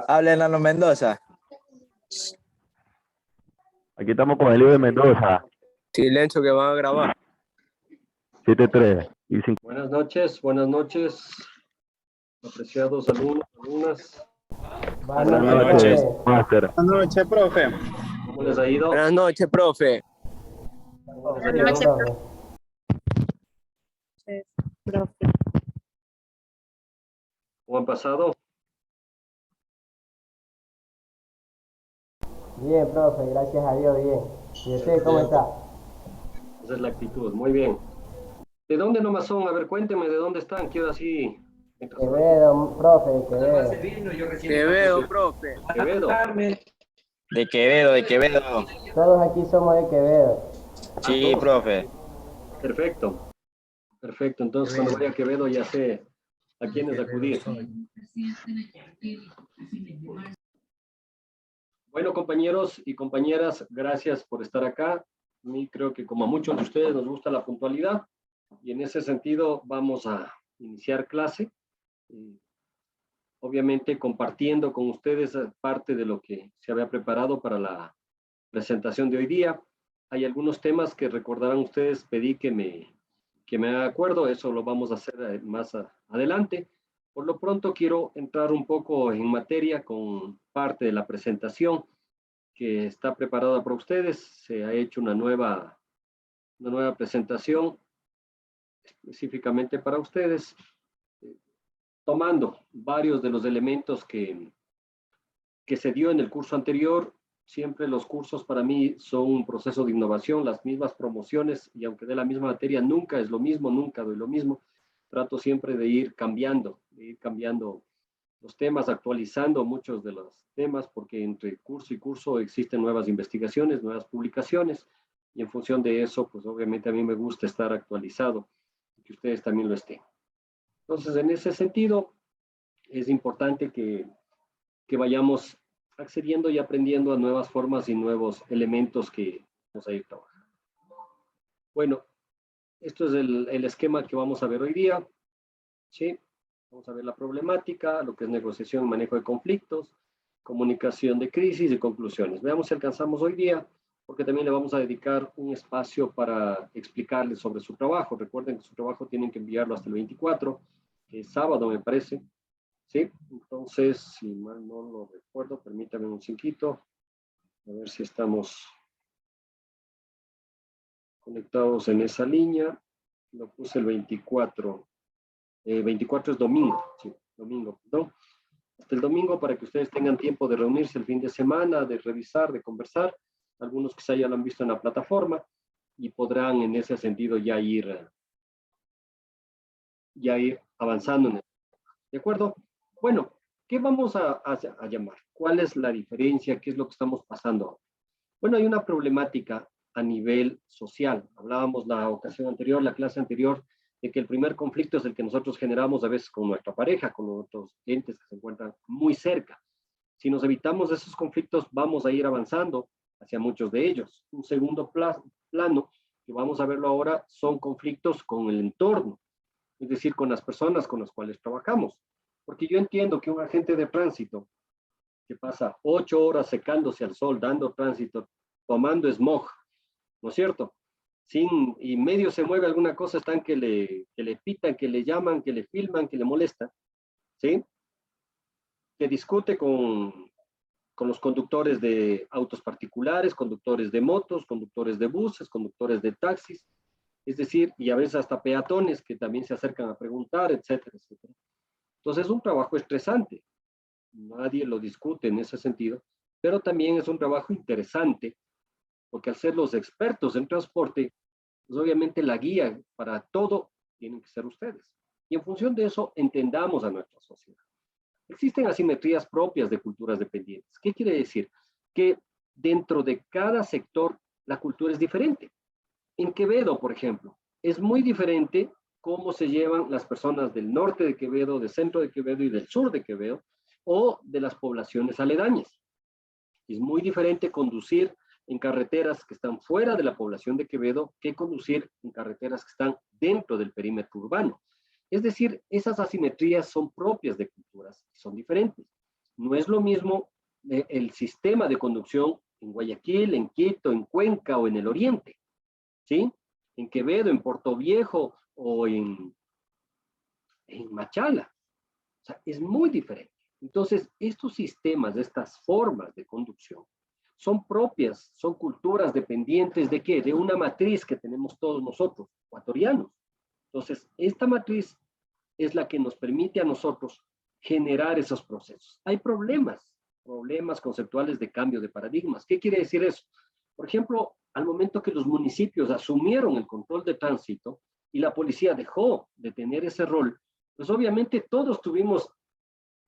Hablen a los Mendoza. Aquí estamos con el libro de Mendoza. Silencio que van a grabar. 7-3 y 5. Buenas noches, apreciados alumnos, alumnas. Buenas noches, máster. Buenas noches, profe. ¿Cómo les ha ido? Buenas noches, profe. ¿Cómo les ha Buenas ido? noches, profe. ¿Cómo han pasado? Bien, profe, gracias a Dios, bien. ¿Y usted cómo está? Esa es la actitud, muy bien. ¿De dónde nomás son? A ver, cuéntenme de dónde están. Quiero así. Quevedo, profe, de Quevedo. Quevedo, profe. Quevedo. De Quevedo, de Quevedo. Todos aquí somos de Quevedo. Sí, profe. Perfecto. Perfecto. Entonces, cuando vaya a Quevedo ya sé a quiénes acudir. Bueno, compañeros y compañeras, gracias por estar acá. A mí creo que como a muchos de ustedes nos gusta la puntualidad y en ese sentido vamos a iniciar clase. Obviamente compartiendo con ustedes parte de lo que se había preparado para la presentación de hoy día. Hay algunos temas que recordarán ustedes, pedí que me haga acuerdo, eso lo vamos a hacer más adelante. Por lo pronto quiero entrar un poco en materia con parte de la presentación que está preparada para ustedes. Se ha hecho una nueva presentación específicamente para ustedes, tomando varios de los elementos que se dio en el curso anterior. Siempre los cursos para mí son un proceso de innovación, las mismas promociones, y aunque dé la misma materia, nunca es lo mismo, nunca doy lo mismo. Trato siempre de ir cambiando los temas, actualizando muchos de los temas, porque entre curso y curso existen nuevas investigaciones, nuevas publicaciones, y en función de eso, pues obviamente a mí me gusta estar actualizado, y que ustedes también lo estén. Entonces, en ese sentido, es importante que vayamos accediendo y aprendiendo a nuevas formas y nuevos elementos que vamos a ir trabajando. Bueno, esto es el esquema que vamos a ver hoy día. ¿Sí? Vamos a ver la problemática, lo que es negociación y manejo de conflictos, comunicación de crisis y conclusiones. Veamos si alcanzamos hoy día, porque también le vamos a dedicar un espacio para explicarles sobre su trabajo. Recuerden que su trabajo tienen que enviarlo hasta el 24, que es sábado me parece. ¿Sí? Entonces, si mal no lo recuerdo, permítame un chiquito, a ver si estamos conectados en esa línea. Lo puse el 24. 24 es domingo, sí, domingo, ¿no? Hasta el domingo para que ustedes tengan tiempo de reunirse el fin de semana, de revisar, de conversar. Algunos quizá ya lo han visto en la plataforma y podrán en ese sentido ya ir avanzando en el. ¿De acuerdo? Bueno, ¿qué vamos a llamar? ¿Cuál es la diferencia? ¿Qué es lo que estamos pasando ahora? Bueno, hay una problemática a nivel social. Hablábamos la ocasión anterior, la clase anterior, de que el primer conflicto es el que nosotros generamos a veces con nuestra pareja, con otros entes que se encuentran muy cerca. Si nos evitamos esos conflictos, vamos a ir avanzando hacia muchos de ellos. Un segundo plano, que vamos a verlo ahora, son conflictos con el entorno, es decir, con las personas con las cuales trabajamos. Porque yo entiendo que un agente de tránsito que pasa 8 horas secándose al sol, dando tránsito, tomando smog, ¿no es cierto? Y medio se mueve alguna cosa, están que le pitan, que le llaman, que le filman, que le molestan, ¿sí? Que discute con los conductores de autos particulares, conductores de motos, conductores de buses, conductores de taxis, es decir, y a veces hasta peatones que también se acercan a preguntar, etcétera, etcétera. Entonces es un trabajo estresante, nadie lo discute en ese sentido, pero también es un trabajo interesante, porque al ser los expertos en transporte, pues obviamente la guía para todo tienen que ser ustedes. Y en función de eso, entendamos a nuestra sociedad. Existen asimetrías propias de culturas dependientes. ¿Qué quiere decir? Que dentro de cada sector la cultura es diferente. En Quevedo, por ejemplo, es muy diferente cómo se llevan las personas del norte de Quevedo, del centro de Quevedo y del sur de Quevedo, o de las poblaciones aledañas. Es muy diferente conducir en carreteras que están fuera de la población de Quevedo que conducir en carreteras que están dentro del perímetro urbano. Es decir, esas asimetrías son propias de culturas, son diferentes. No es lo mismo el sistema de conducción en Guayaquil, en Quito, en Cuenca o en el Oriente, ¿sí? En Quevedo, en Puerto Viejo o en Machala. O sea, es muy diferente. Entonces, estos sistemas, estas formas de conducción, son propias, son culturas dependientes de ¿qué? De una matriz que tenemos todos nosotros, ecuatorianos. Entonces, esta matriz es la que nos permite a nosotros generar esos procesos. Hay problemas conceptuales de cambio de paradigmas. ¿Qué quiere decir eso? Por ejemplo, al momento que los municipios asumieron el control de tránsito y la policía dejó de tener ese rol, pues obviamente todos estuvimos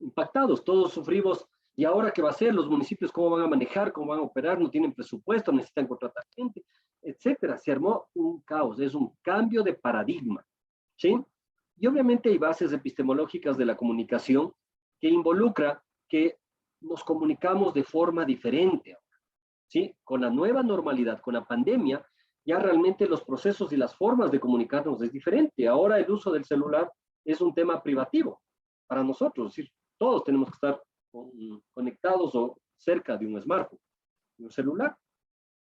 impactados, todos sufrimos. ¿Y ahora qué va a hacer? Los municipios, ¿cómo van a manejar? ¿Cómo van a operar? No tienen presupuesto, necesitan contratar gente, etcétera. Se armó un caos, es un cambio de paradigma, ¿sí? Y obviamente hay bases epistemológicas de la comunicación que involucra que nos comunicamos de forma diferente, ¿sí? Con la nueva normalidad, con la pandemia, ya realmente los procesos y las formas de comunicarnos es diferente. Ahora el uso del celular es un tema privativo para nosotros, es decir, todos tenemos que estar conectados o cerca de un smartphone, de un celular.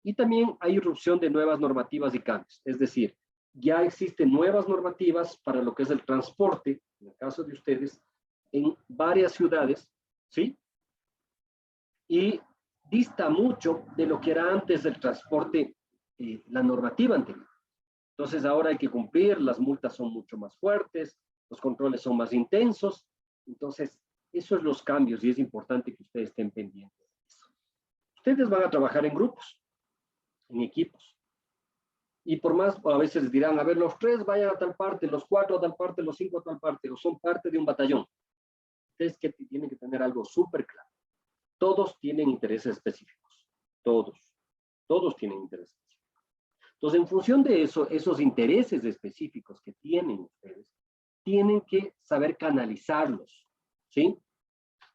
Y también hay irrupción de nuevas normativas y cambios, es decir, ya existen nuevas normativas para lo que es el transporte, en el caso de ustedes, en varias ciudades, ¿sí? Y dista mucho de lo que era antes del transporte, la normativa anterior. Entonces ahora hay que cumplir, las multas son mucho más fuertes, los controles son más intensos. Entonces, eso es los cambios y es importante que ustedes estén pendientes de eso. Ustedes van a trabajar en grupos, en equipos. Y por más, a veces dirán, a ver, los 3 vayan a tal parte, los 4 a tal parte, los 5 a tal parte, o son parte de un batallón. Ustedes que tienen que tener algo súper claro. Todos tienen intereses específicos. Todos tienen intereses específicos. Entonces, en función de eso, esos intereses específicos que tienen ustedes, tienen que saber canalizarlos, ¿sí?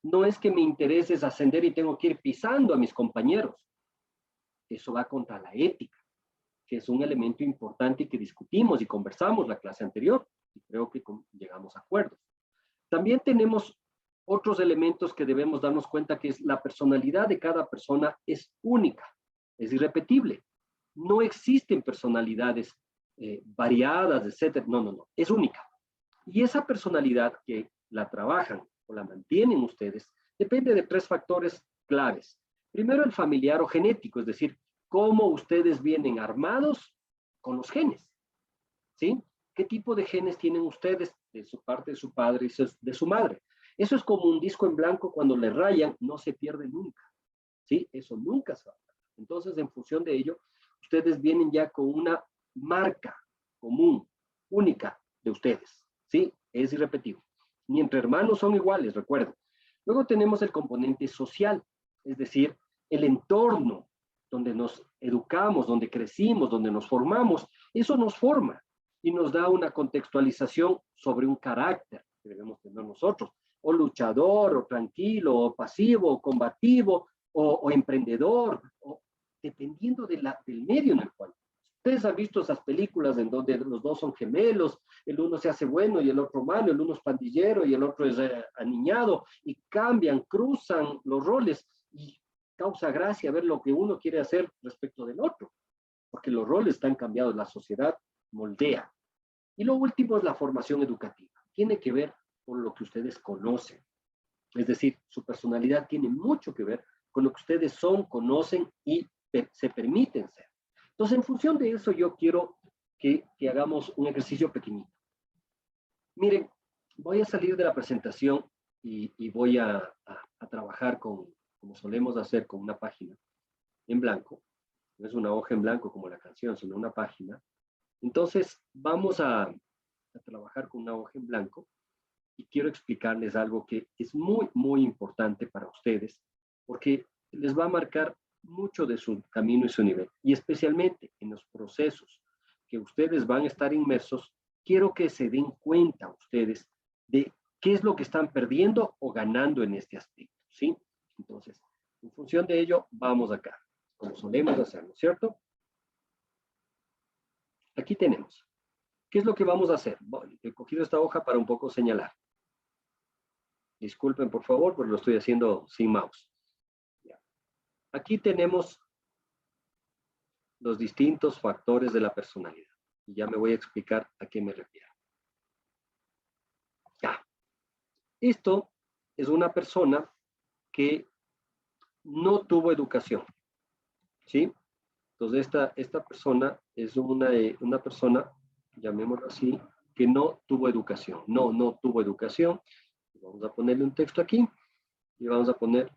No es que mi interés es ascender y tengo que ir pisando a mis compañeros. Eso va contra la ética, que es un elemento importante que discutimos y conversamos la clase anterior, y creo que llegamos a acuerdos. También tenemos otros elementos que debemos darnos cuenta, que es la personalidad de cada persona es única, es irrepetible. No existen personalidades variadas, etcétera. No, es única. Y esa personalidad que la trabajan o la mantienen ustedes depende de 3 factores claves. Primero, el familiar o genético, es decir, cómo ustedes vienen armados con los genes, ¿sí? ¿Qué tipo de genes tienen ustedes de su parte de su padre y de su madre? Eso es como un disco en blanco, cuando le rayan, no se pierde nunca, ¿sí? Eso nunca se va a perder. Entonces, en función de ello, ustedes vienen ya con una marca común, única de ustedes, ¿sí? Es irrepetible. Ni entre hermanos son iguales, recuerden. Luego tenemos el componente social, es decir, el entorno donde nos educamos, donde crecimos, donde nos formamos. Eso nos forma y nos da una contextualización sobre un carácter que debemos tener nosotros, o luchador, o tranquilo, o pasivo, o combativo, o emprendedor, o dependiendo del medio en el cual. Ustedes han visto esas películas en donde los dos son gemelos, el uno se hace bueno y el otro malo, el uno es pandillero y el otro es aniñado, y cambian, cruzan los roles, y causa gracia ver lo que uno quiere hacer respecto del otro, porque los roles están cambiados, la sociedad moldea. Y lo último es la formación educativa. Tiene que ver con lo que ustedes conocen. Es decir, su personalidad tiene mucho que ver con lo que ustedes son, conocen y se permiten ser. Entonces, en función de eso, yo quiero que hagamos un ejercicio pequeñito. Miren, voy a salir de la presentación y voy a trabajar como solemos hacer, con una página en blanco. No es una hoja en blanco como la canción, sino una página. Entonces, vamos a trabajar con una hoja en blanco y quiero explicarles algo que es muy, muy importante para ustedes, porque les va a marcar mucho de su camino y su nivel, y especialmente en los procesos que ustedes van a estar inmersos. Quiero que se den cuenta ustedes de qué es lo que están perdiendo o ganando en este aspecto, ¿sí? Entonces, en función de ello, vamos acá, como solemos hacerlo, ¿cierto? Aquí tenemos. ¿Qué es lo que vamos a hacer? Bueno, he cogido esta hoja para un poco señalar. Disculpen, por favor, porque lo estoy haciendo sin mouse. Ya. Aquí tenemos los distintos factores de la personalidad. Y ya me voy a explicar a qué me refiero. Ya. Esto es una persona que no tuvo educación. ¿Sí? Entonces, esta persona es una persona, llamémoslo así, que no tuvo educación. No tuvo educación. Vamos a ponerle un texto aquí y vamos a poner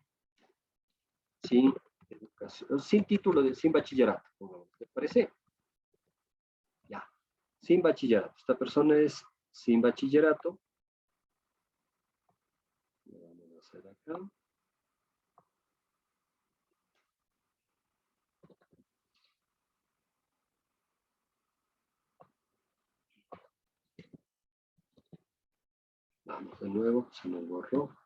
sin educación, sin título, sin bachillerato. ¿Te parece? Ya. Sin bachillerato. Esta persona es sin bachillerato. Lo vamos a hacer acá. Vamos de nuevo, se nos borró.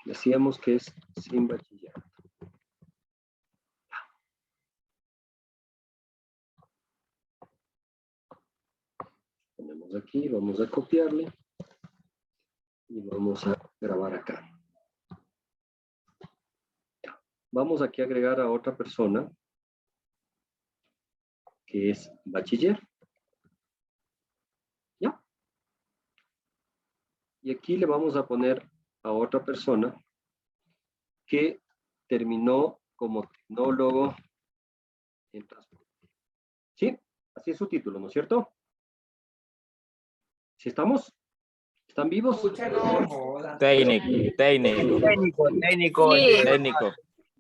Decíamos que es sin bachillerato. Ponemos aquí, vamos a copiarle y vamos a grabar acá. Ya. Vamos aquí a agregar a otra persona que es bachiller. ¿Ya? Y aquí le vamos a poner a otra persona que terminó como tecnólogo en transporte. ¿Sí? Así es su título, ¿no es cierto? ¿Sí estamos? ¿Están vivos? Técnico. Técnico. Técnico.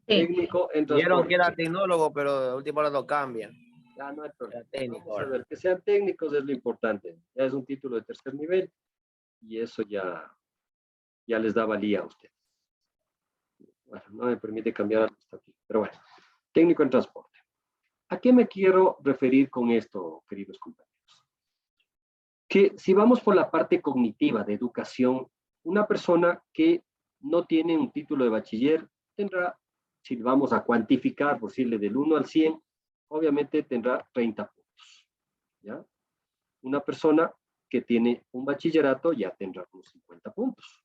Técnico en Dijeron que transporte. era tecnólogo, pero de última hora lo cambian. Ya no hay problema. Era técnico Vamos a ahora. ver, que sean técnicos es lo importante. Ya es un título de tercer nivel y eso ya les da valía a ustedes. Bueno, no me permite cambiar hasta aquí, pero bueno. Técnico en transporte. ¿A qué me quiero referir con esto, queridos compañeros? Que si vamos por la parte cognitiva de educación, una persona que no tiene un título de bachiller tendrá, si vamos a cuantificar, por decirle del 1 al 100, obviamente tendrá 30 puntos. ¿Ya? Una persona que tiene un bachillerato ya tendrá unos 50 puntos.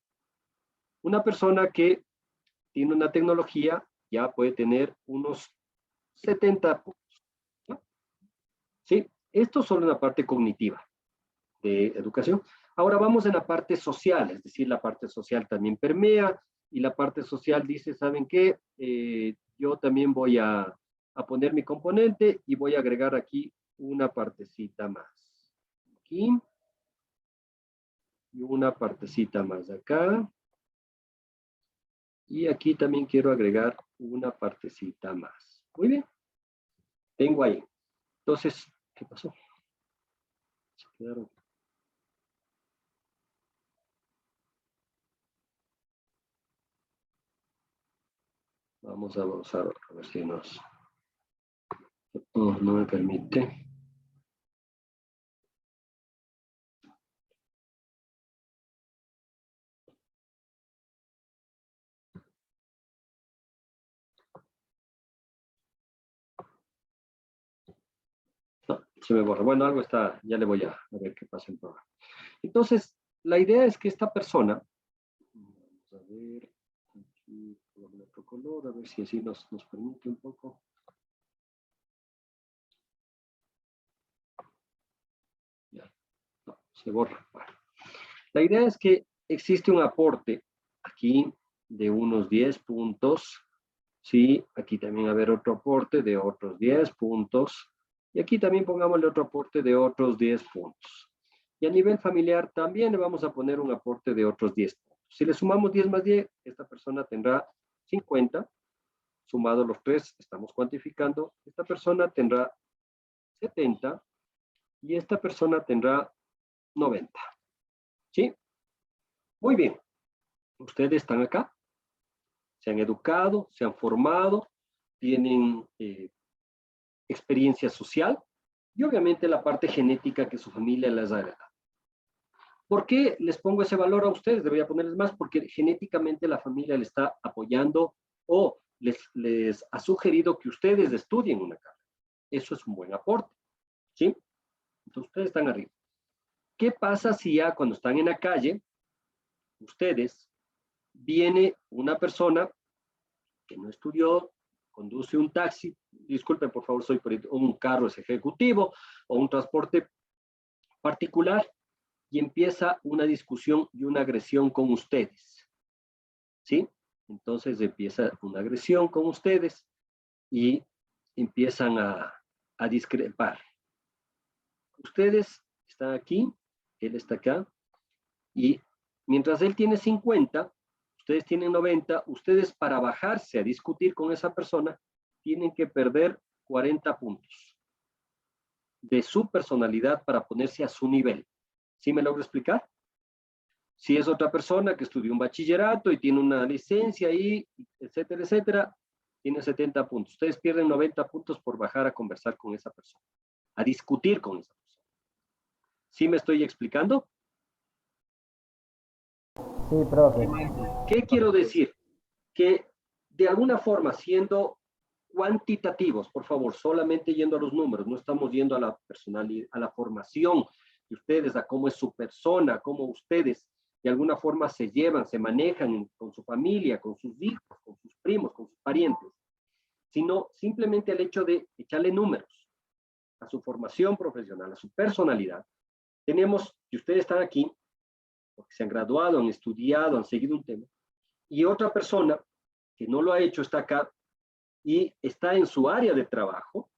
Una persona que tiene una tecnología ya puede tener unos 70 puntos. ¿No? ¿Sí? Esto es solo una parte cognitiva de educación. Ahora vamos en la parte social, es decir, la parte social también permea y la parte social dice, ¿saben qué? Yo también voy a poner mi componente y voy a agregar aquí una partecita más. Aquí. Y una partecita más acá. Y aquí también quiero agregar una partecita más. Muy bien. Tengo ahí. Entonces, ¿qué pasó? Se quedaron. Vamos a avanzar a ver si nos... no me permite. No, se me borra. Bueno, algo está, ya le voy a ver qué pasa en el programa. Entonces, la idea es que esta persona, vamos a ver, aquí con otro color, a ver si así nos permite un poco. Ya, no, se borra. Bueno. La idea es que existe un aporte aquí de unos 10 puntos, ¿sí? Aquí también va a haber otro aporte de otros 10 puntos. Y aquí también pongámosle otro aporte de otros 10 puntos. Y a nivel familiar también le vamos a poner un aporte de otros 10 puntos. Si le sumamos 10 más 10, esta persona tendrá 50. Sumados los tres, estamos cuantificando. Esta persona tendrá 70 y esta persona tendrá 90. ¿Sí? Muy bien. Ustedes están acá, se han educado, se han formado, tienen experiencia social y obviamente la parte genética que su familia les ha heredado. ¿Por qué les pongo ese valor a ustedes? Debería ponerles más porque genéticamente la familia les está apoyando o les ha sugerido que ustedes estudien una carrera. Eso es un buen aporte, ¿sí? Entonces, ustedes están arriba. ¿Qué pasa si ya cuando están en la calle, ustedes, viene una persona que no estudió, conduce un taxi, disculpen por favor, un carro es ejecutivo o un transporte particular, y empieza una discusión y una agresión con ustedes? ¿Sí? Entonces empieza una agresión con ustedes y empiezan a discrepar. Ustedes están aquí, él está acá, y mientras él tiene 50, ustedes tienen 90, ustedes para bajarse a discutir con esa persona tienen que perder 40 puntos de su personalidad para ponerse a su nivel. ¿Sí me logro explicar? Si es otra persona que estudió un bachillerato y tiene una licencia ahí, etcétera, etcétera, tiene 70 puntos. Ustedes pierden 90 puntos por bajar a conversar con esa persona, a discutir con esa persona. ¿Sí me estoy explicando? Sí, profe. ¿Qué quiero decir? Que de alguna forma, siendo cuantitativos, por favor, solamente yendo a los números, no estamos yendo a la personalidad, a la formación de ustedes, a cómo es su persona, cómo ustedes de alguna forma se llevan, se manejan con su familia, con sus hijos, con sus primos, con sus parientes, sino simplemente el hecho de echarle números a su formación profesional, a su personalidad. Tenemos que ustedes están aquí porque se han graduado, han estudiado, han seguido un tema, y otra persona que no lo ha hecho está acá y está en su área de trabajo.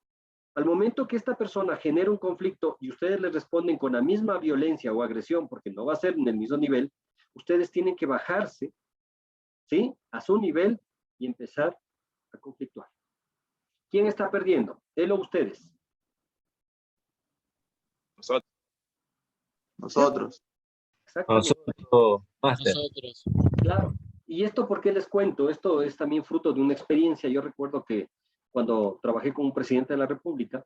Al momento que esta persona genera un conflicto y ustedes le responden con la misma violencia o agresión, porque no va a ser en el mismo nivel, ustedes tienen que bajarse, ¿sí?, a su nivel y empezar a conflictuar. ¿Quién está perdiendo? ¿Él o ustedes? Nosotros. Nosotros. Exactamente. Nosotros, máster. Claro. ¿Y esto por qué les cuento? Esto es también fruto de una experiencia. Yo recuerdo que cuando trabajé con un presidente de la República,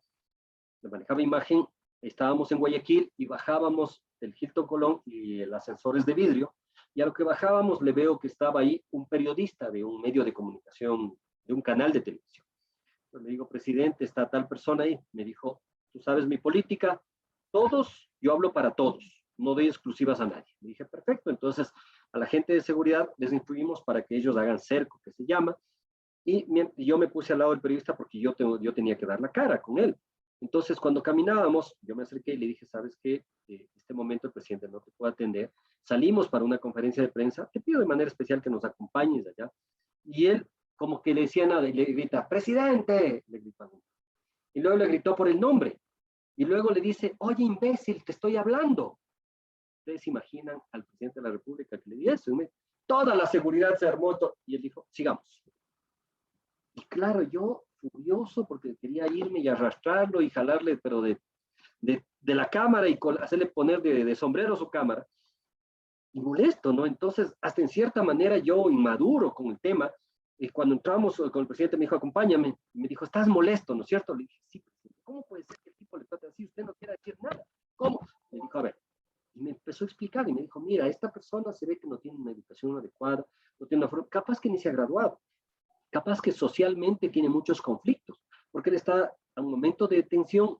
le manejaba imagen, estábamos en Guayaquil y bajábamos el Hilton Colón y el ascensor es de vidrio, y a lo que bajábamos le veo que estaba ahí un periodista de un medio de comunicación, de un canal de televisión. Yo le digo, presidente, está tal persona ahí. Me dijo, tú sabes mi política, todos, yo hablo para todos, no doy exclusivas a nadie. Le dije, perfecto, entonces a la gente de seguridad les instruimos para que ellos hagan cerco, que se llama, y yo me puse al lado del periodista porque yo tenía que dar la cara con él. Entonces, cuando caminábamos, yo me acerqué y le dije, ¿sabes qué? En este momento el presidente no te puede atender. Salimos para una conferencia de prensa. Te pido de manera especial que nos acompañes allá. Y él, como que le decía nada, y le grita, ¡presidente! Le grita. Y luego le gritó por el nombre. Y luego le dice, oye, imbécil, te estoy hablando. Ustedes imaginan al presidente de la República que le dice eso. Toda la seguridad se armó. Y él dijo, sigamos. Y claro, yo furioso porque quería irme y arrastrarlo y jalarle, pero de la cámara y hacerle poner de sombrero su cámara. Y molesto, ¿no? Entonces, hasta en cierta manera yo, inmaduro con el tema, cuando entramos con el presidente me dijo, acompáñame. Y me dijo, estás molesto, ¿no es cierto? Le dije, sí, presidente. ¿Cómo puede ser que el tipo le trate así? Usted no quiere decir nada. ¿Cómo? Me dijo, a ver. Y me empezó a explicar y me dijo, mira, esta persona se ve que no tiene una educación adecuada, no tiene una forma, capaz que ni se ha graduado. Capaz que socialmente tiene muchos conflictos, porque él está a un momento de tensión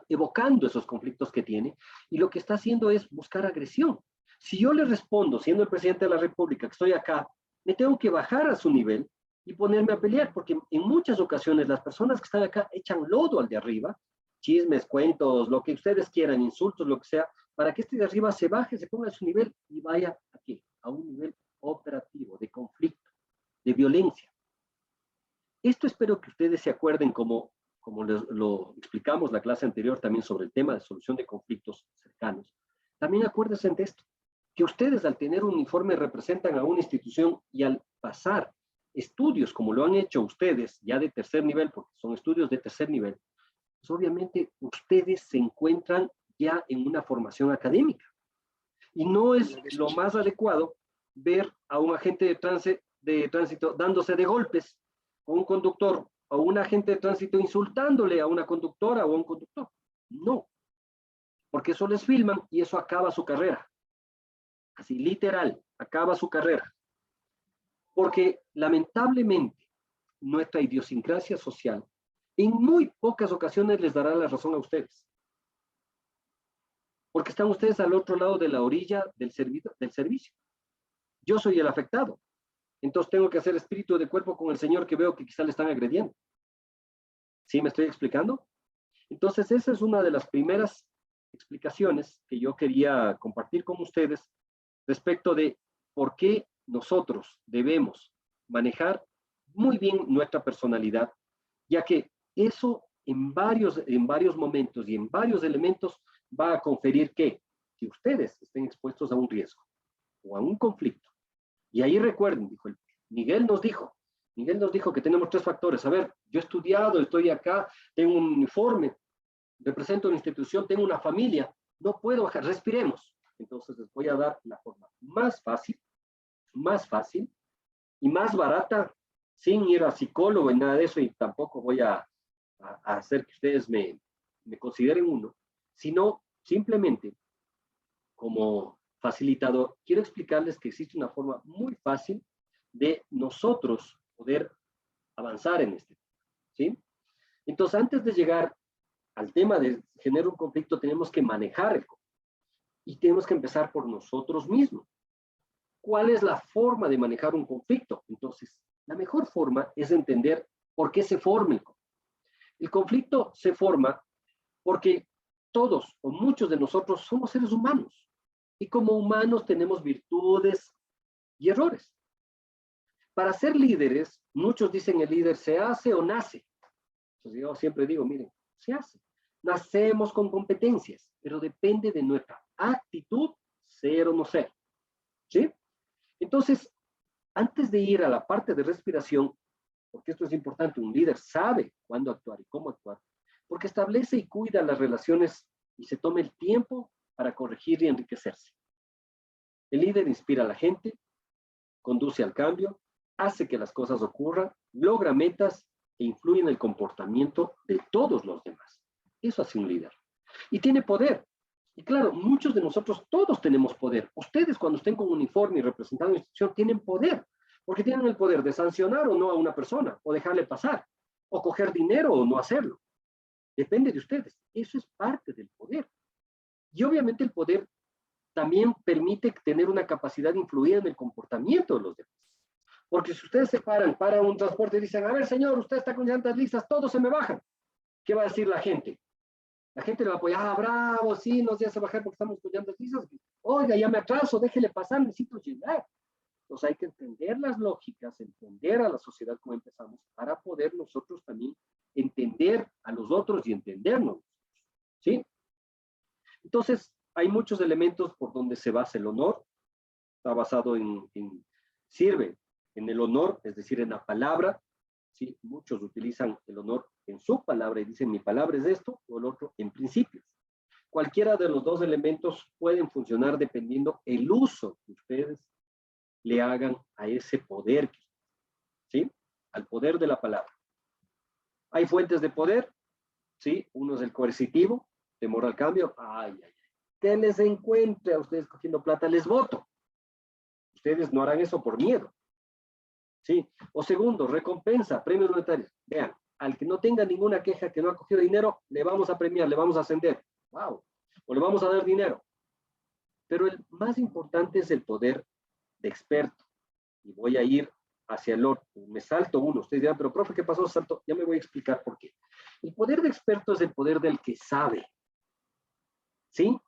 evocando esos conflictos que tiene, y lo que está haciendo es buscar agresión. Si yo le respondo, siendo el presidente de la República, que estoy acá, me tengo que bajar a su nivel y ponerme a pelear, porque en muchas ocasiones las personas que están acá echan lodo al de arriba, chismes, cuentos, lo que ustedes quieran, insultos, lo que sea, para que este de arriba se baje, se ponga a su nivel y vaya aquí, a un nivel operativo, de conflicto, de violencia. Esto espero que ustedes se acuerden como lo explicamos la clase anterior también sobre el tema de solución de conflictos cercanos. También acuérdense de esto, que ustedes al tener un informe representan a una institución y al pasar estudios como lo han hecho ustedes ya de tercer nivel, porque son estudios de tercer nivel, pues obviamente ustedes se encuentran ya en una formación académica. Y no es lo más adecuado ver a un agente de tránsito dándose de golpes con un conductor o un agente de tránsito insultándole a una conductora o a un conductor. No, porque eso les filman y eso acaba su carrera. Así, literal, acaba su carrera. Porque lamentablemente nuestra idiosincrasia social en muy pocas ocasiones les dará la razón a ustedes. Porque están ustedes al otro lado de la orilla del servicio. Yo soy el afectado. Entonces tengo que hacer espíritu de cuerpo con el señor que veo que quizá le están agrediendo. ¿Sí me estoy explicando? Entonces esa es una de las primeras explicaciones que yo quería compartir con ustedes respecto de por qué nosotros debemos manejar muy bien nuestra personalidad, ya que eso en varios momentos y en varios elementos va a conferir que ustedes estén expuestos a un riesgo o a un conflicto. Y ahí recuerden, Miguel nos dijo que tenemos 3 factores. A ver, yo he estudiado, estoy acá, tengo un uniforme, represento una institución, tengo una familia, no puedo bajar, respiremos. Entonces les voy a dar la forma más fácil y más barata, sin ir a psicólogo y nada de eso, y tampoco voy a hacer que ustedes me consideren uno, sino simplemente como facilitador, quiero explicarles que existe una forma muy fácil de nosotros poder avanzar en este tema, ¿sí? Entonces, antes de llegar al tema de generar un conflicto, tenemos que manejar el conflicto y tenemos que empezar por nosotros mismos. ¿Cuál es la forma de manejar un conflicto? Entonces, la mejor forma es entender por qué se forma el conflicto. El conflicto se forma porque todos o muchos de nosotros somos seres humanos y como humanos tenemos virtudes y errores. Para ser líderes, muchos dicen el líder se hace o nace. Entonces yo siempre digo, miren, se hace. Nacemos con competencias, pero depende de nuestra actitud, ser o no ser. ¿Sí? Entonces, antes de ir a la parte de respiración, porque esto es importante, un líder sabe cuándo actuar y cómo actuar, porque establece y cuida las relaciones y se toma el tiempo para corregir y enriquecerse. El líder inspira a la gente, conduce al cambio, hace que las cosas ocurran, logra metas e influye en el comportamiento de todos los demás. Eso hace un líder. Y tiene poder. Y claro, muchos de nosotros, todos tenemos poder. Ustedes cuando estén con uniforme y representando una institución, tienen poder. Porque tienen el poder de sancionar o no a una persona, o dejarle pasar, o coger dinero o no hacerlo. Depende de ustedes. Eso es parte del poder. Y obviamente el poder también permite tener una capacidad de influir en el comportamiento de los demás. Porque si ustedes se paran para un transporte y dicen, a ver, señor, usted está con llantas listas, todos se me bajan. ¿Qué va a decir la gente? La gente le va a apoyar, ah, bravo, sí, nos hace bajar porque estamos con llantas listas. Oiga, ya me atraso, déjele pasar, necesito llegar. Entonces hay que entender las lógicas, entender a la sociedad como empezamos, para poder nosotros también entender a los otros y entendernos. ¿Sí? Entonces, hay muchos elementos por donde se basa el honor. Está basado sirve en el honor, es decir, en la palabra. ¿Sí? Muchos utilizan el honor en su palabra y dicen mi palabra es esto, o el otro en principios. Cualquiera de los dos elementos pueden funcionar dependiendo el uso que ustedes le hagan a ese poder, ¿sí? Al poder de la palabra. Hay fuentes de poder, ¿sí? Uno es el coercitivo, temor al cambio. Ay, ay, ay. Que les encuentre a ustedes cogiendo plata, les voto. Ustedes no harán eso por miedo. ¿Sí? O segundo, recompensa, premios monetarios. Vean, al que no tenga ninguna queja, que no ha cogido dinero, le vamos a premiar, le vamos a ascender. ¡Wow! O le vamos a dar dinero. Pero el más importante es el poder de experto. Y voy a ir hacia el otro. Me salto uno. Ustedes dirán, pero profe, ¿qué pasó? Salto. Ya me voy a explicar por qué. El poder de experto es el poder del que sabe. ¿Sí?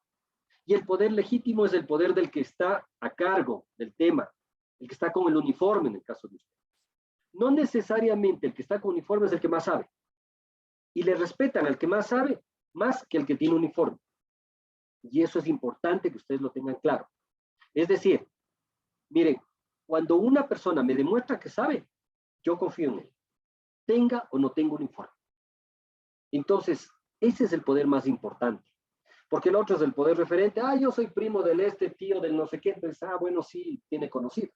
Y el poder legítimo es el poder del que está a cargo del tema, el que está con el uniforme en el caso de usted. No necesariamente el que está con uniforme es el que más sabe. Y le respetan al que más sabe más que el que tiene uniforme. Y eso es importante que ustedes lo tengan claro. Es decir, miren, cuando una persona me demuestra que sabe, yo confío en él. Tenga o no tenga uniforme. Entonces, ese es el poder más importante. Porque el otro es el poder referente. Ah, yo soy primo del tío del no sé qué. Entonces, bueno, sí, tiene conocidos.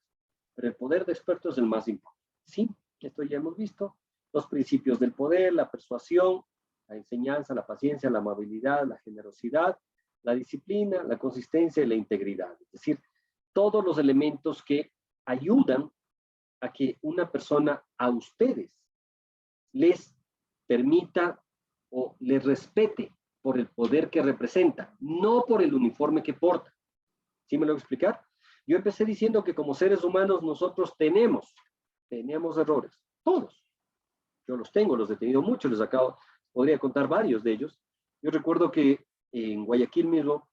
Pero el poder de experto es el más importante. Sí, esto ya hemos visto. Los principios del poder, la persuasión, la enseñanza, la paciencia, la amabilidad, la generosidad, la disciplina, la consistencia y la integridad. Es decir, todos los elementos que ayudan a que una persona, a ustedes, les permita o le respete por el poder que representa, no por el uniforme que porta. ¿Sí me lo voy a explicar? Yo empecé diciendo que como seres humanos nosotros tenemos errores, todos. Yo los tengo, los he tenido muchos, podría contar varios de ellos. Yo recuerdo que en Guayaquil mismo,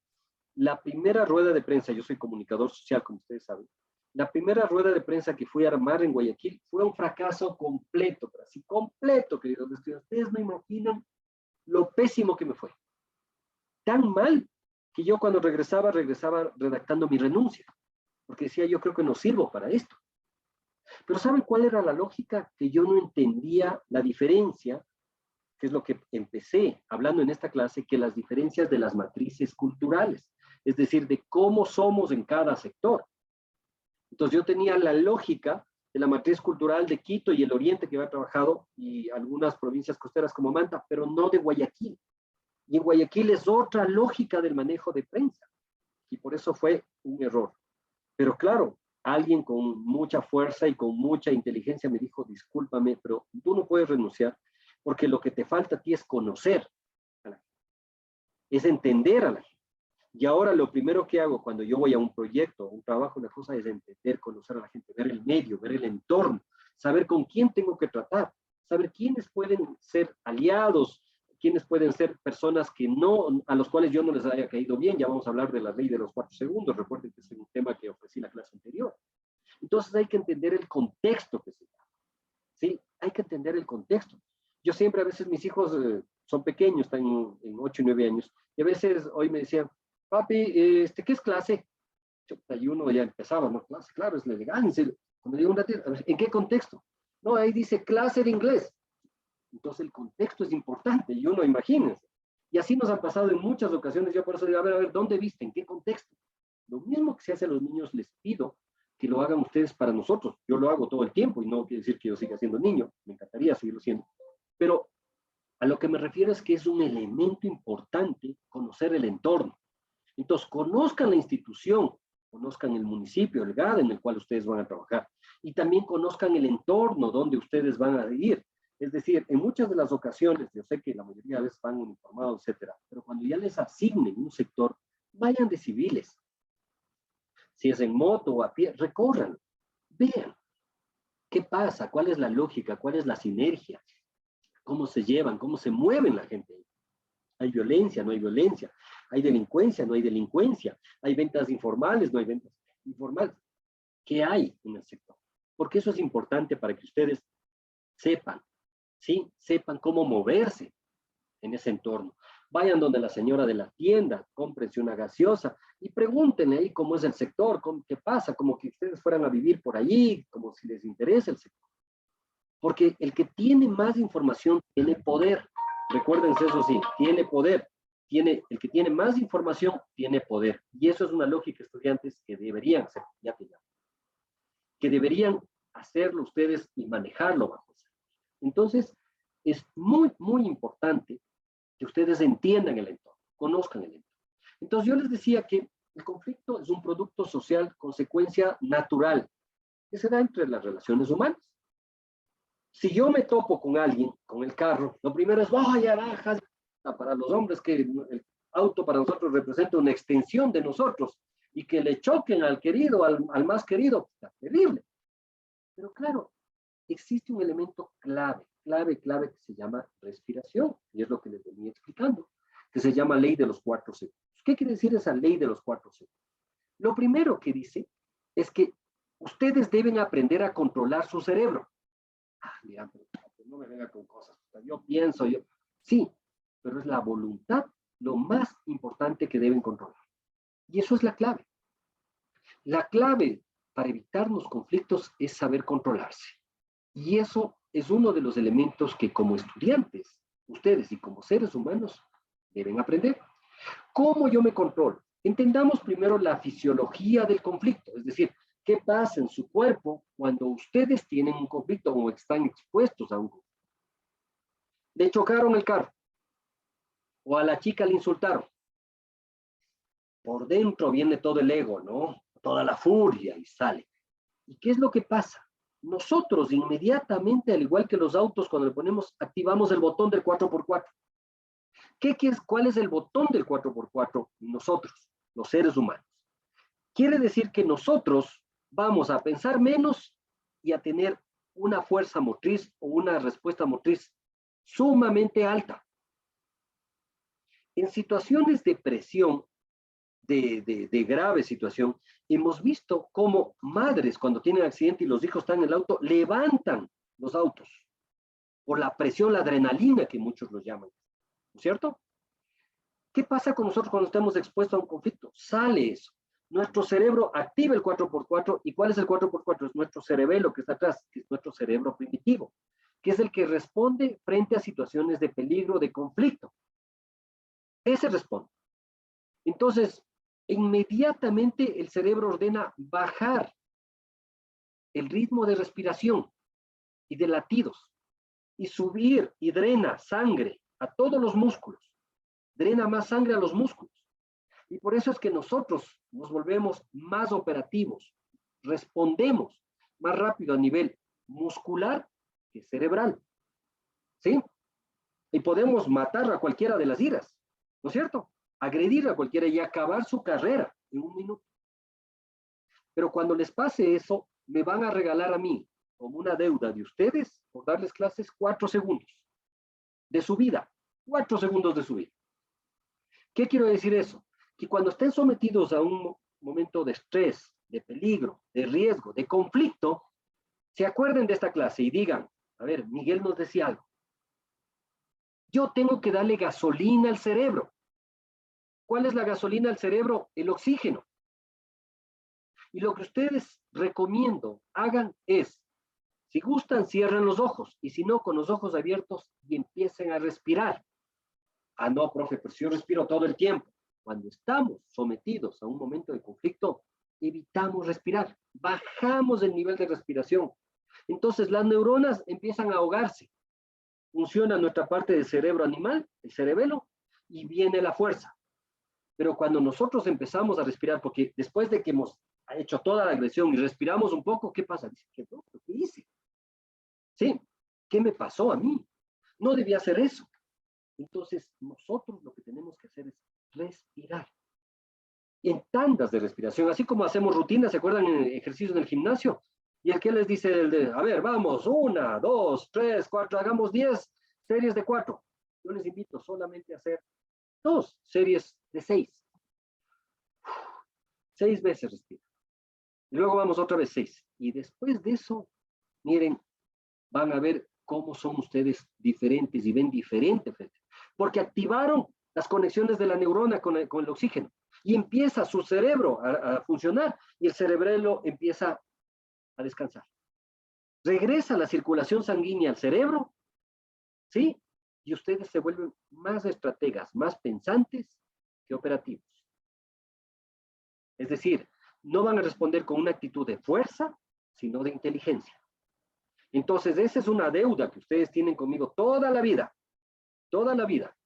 la primera rueda de prensa, yo soy comunicador social, como ustedes saben, la primera rueda de prensa que fui a armar en Guayaquil fue un fracaso completo, pero así completo, queridos estudiantes. Ustedes no imaginan lo pésimo que me fue. Tan mal que yo cuando regresaba redactando mi renuncia, porque decía, yo creo que no sirvo para esto. Pero ¿saben cuál era la lógica? Que yo no entendía la diferencia, que es lo que empecé hablando en esta clase, que las diferencias de las matrices culturales, es decir, de cómo somos en cada sector. Entonces yo tenía la lógica de la matriz cultural de Quito y el Oriente que había trabajado y algunas provincias costeras como Manta, pero no de Guayaquil. Y en Guayaquil es otra lógica del manejo de prensa. Y por eso fue un error. Pero claro, alguien con mucha fuerza y con mucha inteligencia me dijo, discúlpame, pero tú no puedes renunciar porque lo que te falta a ti es conocer a la gente, es entender a la gente. Y ahora lo primero que hago cuando yo voy a un proyecto, un trabajo, una cosa, es entender, conocer a la gente, ver el medio, ver el entorno, saber con quién tengo que tratar, saber quiénes pueden ser aliados, quiénes pueden ser personas que no, a los cuales yo no les haya caído bien. Ya vamos a hablar de la ley de los 4 segundos, recuerden que es un tema que ofrecí en la clase anterior. Entonces hay que entender el contexto que se da, ¿sí? Hay que entender el contexto. Yo siempre, a veces mis hijos son pequeños, están en 8 y 9 años, y a veces hoy me decían, papi, ¿qué es clase? Y uno ya empezaba, ¿no? Clase, claro, es la elegancia. Cuando digo ¿en qué contexto? No, ahí dice clase de inglés. Entonces el contexto es importante, y uno, imagínense. Y así nos han pasado en muchas ocasiones. Yo por eso digo, a ver, ¿dónde viste? ¿En qué contexto? Lo mismo que se hace a los niños, les pido que lo hagan ustedes para nosotros. Yo lo hago todo el tiempo, y no quiere decir que yo siga siendo niño, me encantaría seguirlo siendo. Pero a lo que me refiero es que es un elemento importante conocer el entorno. Entonces, conozcan la institución, conozcan el municipio, el GAD en el cual ustedes van a trabajar, y también conozcan el entorno donde ustedes van a ir. Es decir, en muchas de las ocasiones, yo sé que la mayoría de veces van uniformados, etcétera, pero cuando ya les asignen un sector, vayan de civiles. Si es en moto o a pie, recorran, vean qué pasa, cuál es la lógica, cuál es la sinergia, cómo se llevan, cómo se mueven la gente. Hay violencia, no hay violencia. Hay delincuencia, no hay delincuencia. Hay ventas informales, no hay ventas informales. ¿Qué hay en el sector? Porque eso es importante para que ustedes sepan, ¿sí? Sepan cómo moverse en ese entorno. Vayan donde la señora de la tienda, cómprense una gaseosa y pregúntenle ahí cómo es el sector, qué pasa, como que ustedes fueran a vivir por allí, como si les interesa el sector. Porque el que tiene más información tiene poder. Recuérdense eso sí, tiene poder. El que tiene más información tiene poder. Y eso es una lógica, estudiantes, que deberían hacer, que deberían hacerlo ustedes y manejarlo bajo esa. Entonces, es muy, muy importante que ustedes entiendan el entorno, conozcan el entorno. Entonces, yo les decía que el conflicto es un producto social, consecuencia natural, que se da entre las relaciones humanas. Si yo me topo con alguien, con el carro, lo primero es, vaya, baja. Para los hombres, que el auto para nosotros representa una extensión de nosotros, y que le choquen al querido, al más querido, está terrible. Pero claro, existe un elemento clave que se llama respiración, y es lo que les venía explicando, que se llama ley de los 4 segundos. ¿Qué quiere decir esa ley de los 4 segundos? Lo primero que dice es que ustedes deben aprender a controlar su cerebro. Mira, no me venga con cosas, yo pienso, sí, pero es la voluntad lo más importante que deben controlar. Y eso es la clave. La clave para evitarnos conflictos es saber controlarse. Y eso es uno de los elementos que como estudiantes, ustedes y como seres humanos, deben aprender. ¿Cómo yo me controlo? Entendamos primero la fisiología del conflicto, es decir, qué pasa en su cuerpo cuando ustedes tienen un conflicto o están expuestos a un conflicto. Le chocaron el carro, o a la chica le insultaron. Por dentro viene todo el ego, ¿no? Toda la furia y sale. ¿Y qué es lo que pasa? nosotros inmediatamente, al igual que los autos, cuando le ponemos, activamos el botón del 4x4. ¿Cuál es el botón del 4x4? Nosotros, los seres humanos. Quiere decir que nosotros vamos a pensar menos y a tener una fuerza motriz o una respuesta motriz sumamente alta. En situaciones de presión, de grave situación, hemos visto cómo madres, cuando tienen accidente y los hijos están en el auto, levantan los autos por la presión, la adrenalina que muchos los llaman, ¿no es cierto? ¿Qué pasa con nosotros cuando estamos expuestos a un conflicto? Sale eso. Nuestro cerebro activa el 4x4. ¿Y cuál es el 4x4? Es nuestro cerebelo que está atrás, que es nuestro cerebro primitivo, que es el que responde frente a situaciones de peligro, de conflicto. Ese responde. Entonces, inmediatamente el cerebro ordena bajar el ritmo de respiración y de latidos y subir y drena sangre a todos los músculos. Drena más sangre a los músculos. Y por eso es que nosotros nos volvemos más operativos, respondemos más rápido a nivel muscular que cerebral. ¿Sí? Y podemos matar a cualquiera de las iras, ¿no es cierto? Agredir a cualquiera y acabar su carrera en 1 minuto. Pero cuando les pase eso, me van a regalar a mí, como una deuda de ustedes, por darles clases, 4 segundos de su vida. 4 segundos de su vida. ¿Qué quiero decir eso? Que cuando estén sometidos a un momento de estrés, de peligro, de riesgo, de conflicto, se acuerden de esta clase y digan, a ver, Miguel nos decía algo. Yo tengo que darle gasolina al cerebro. ¿Cuál es la gasolina al cerebro? El oxígeno. Y lo que ustedes recomiendo hagan es, si gustan, cierren los ojos, y si no, con los ojos abiertos y empiecen a respirar. Ah, no, profe, pero si yo respiro todo el tiempo. Cuando estamos sometidos a un momento de conflicto, evitamos respirar, bajamos el nivel de respiración. Entonces las neuronas empiezan a ahogarse. Funciona nuestra parte del cerebro animal, el cerebelo, y viene la fuerza. Pero cuando nosotros empezamos a respirar, porque después de que hemos hecho toda la agresión y respiramos un poco, ¿qué pasa? Dice, ¿qué hice? ¿Sí? ¿Qué me pasó a mí? No debía hacer eso. Entonces, nosotros lo que tenemos que hacer es respirar. En tandas de respiración, así como hacemos rutinas, ¿se acuerdan en ejercicios en el gimnasio? Y el que les dice, a ver, vamos, 1, 2, 3, 4, hagamos 10 series de 4. Yo les invito solamente a hacer 2 series de 6. 6 veces respira. Y luego vamos otra vez 6. Y después de eso, miren, van a ver cómo son ustedes diferentes y ven diferente. Porque activaron las conexiones de la neurona con el oxígeno. Y empieza su cerebro a funcionar y el cerebelo empieza a descansar. Regresa la circulación sanguínea al cerebro, ¿sí? Y ustedes se vuelven más estrategas, más pensantes que operativos. Es decir, no van a responder con una actitud de fuerza, sino de inteligencia. Entonces, esa es una deuda que ustedes tienen conmigo toda la vida. Toda la vida.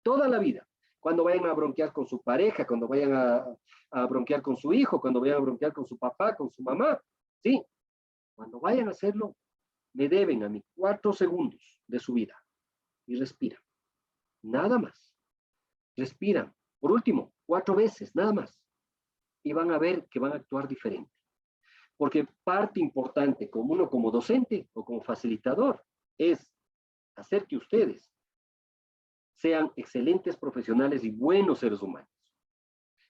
Toda la vida. Cuando vayan a bronquear con su pareja, cuando vayan a bronquear con su hijo, cuando vayan a bronquear con su papá, con su mamá, ¿sí? Cuando vayan a hacerlo, me deben a mí 4 segundos de su vida. Y respiran. Nada más. Respiran. Por último, 4 veces, nada más. Y van a ver que van a actuar diferente. Porque parte importante, como uno como docente o como facilitador, es hacer que ustedes sean excelentes profesionales y buenos seres humanos.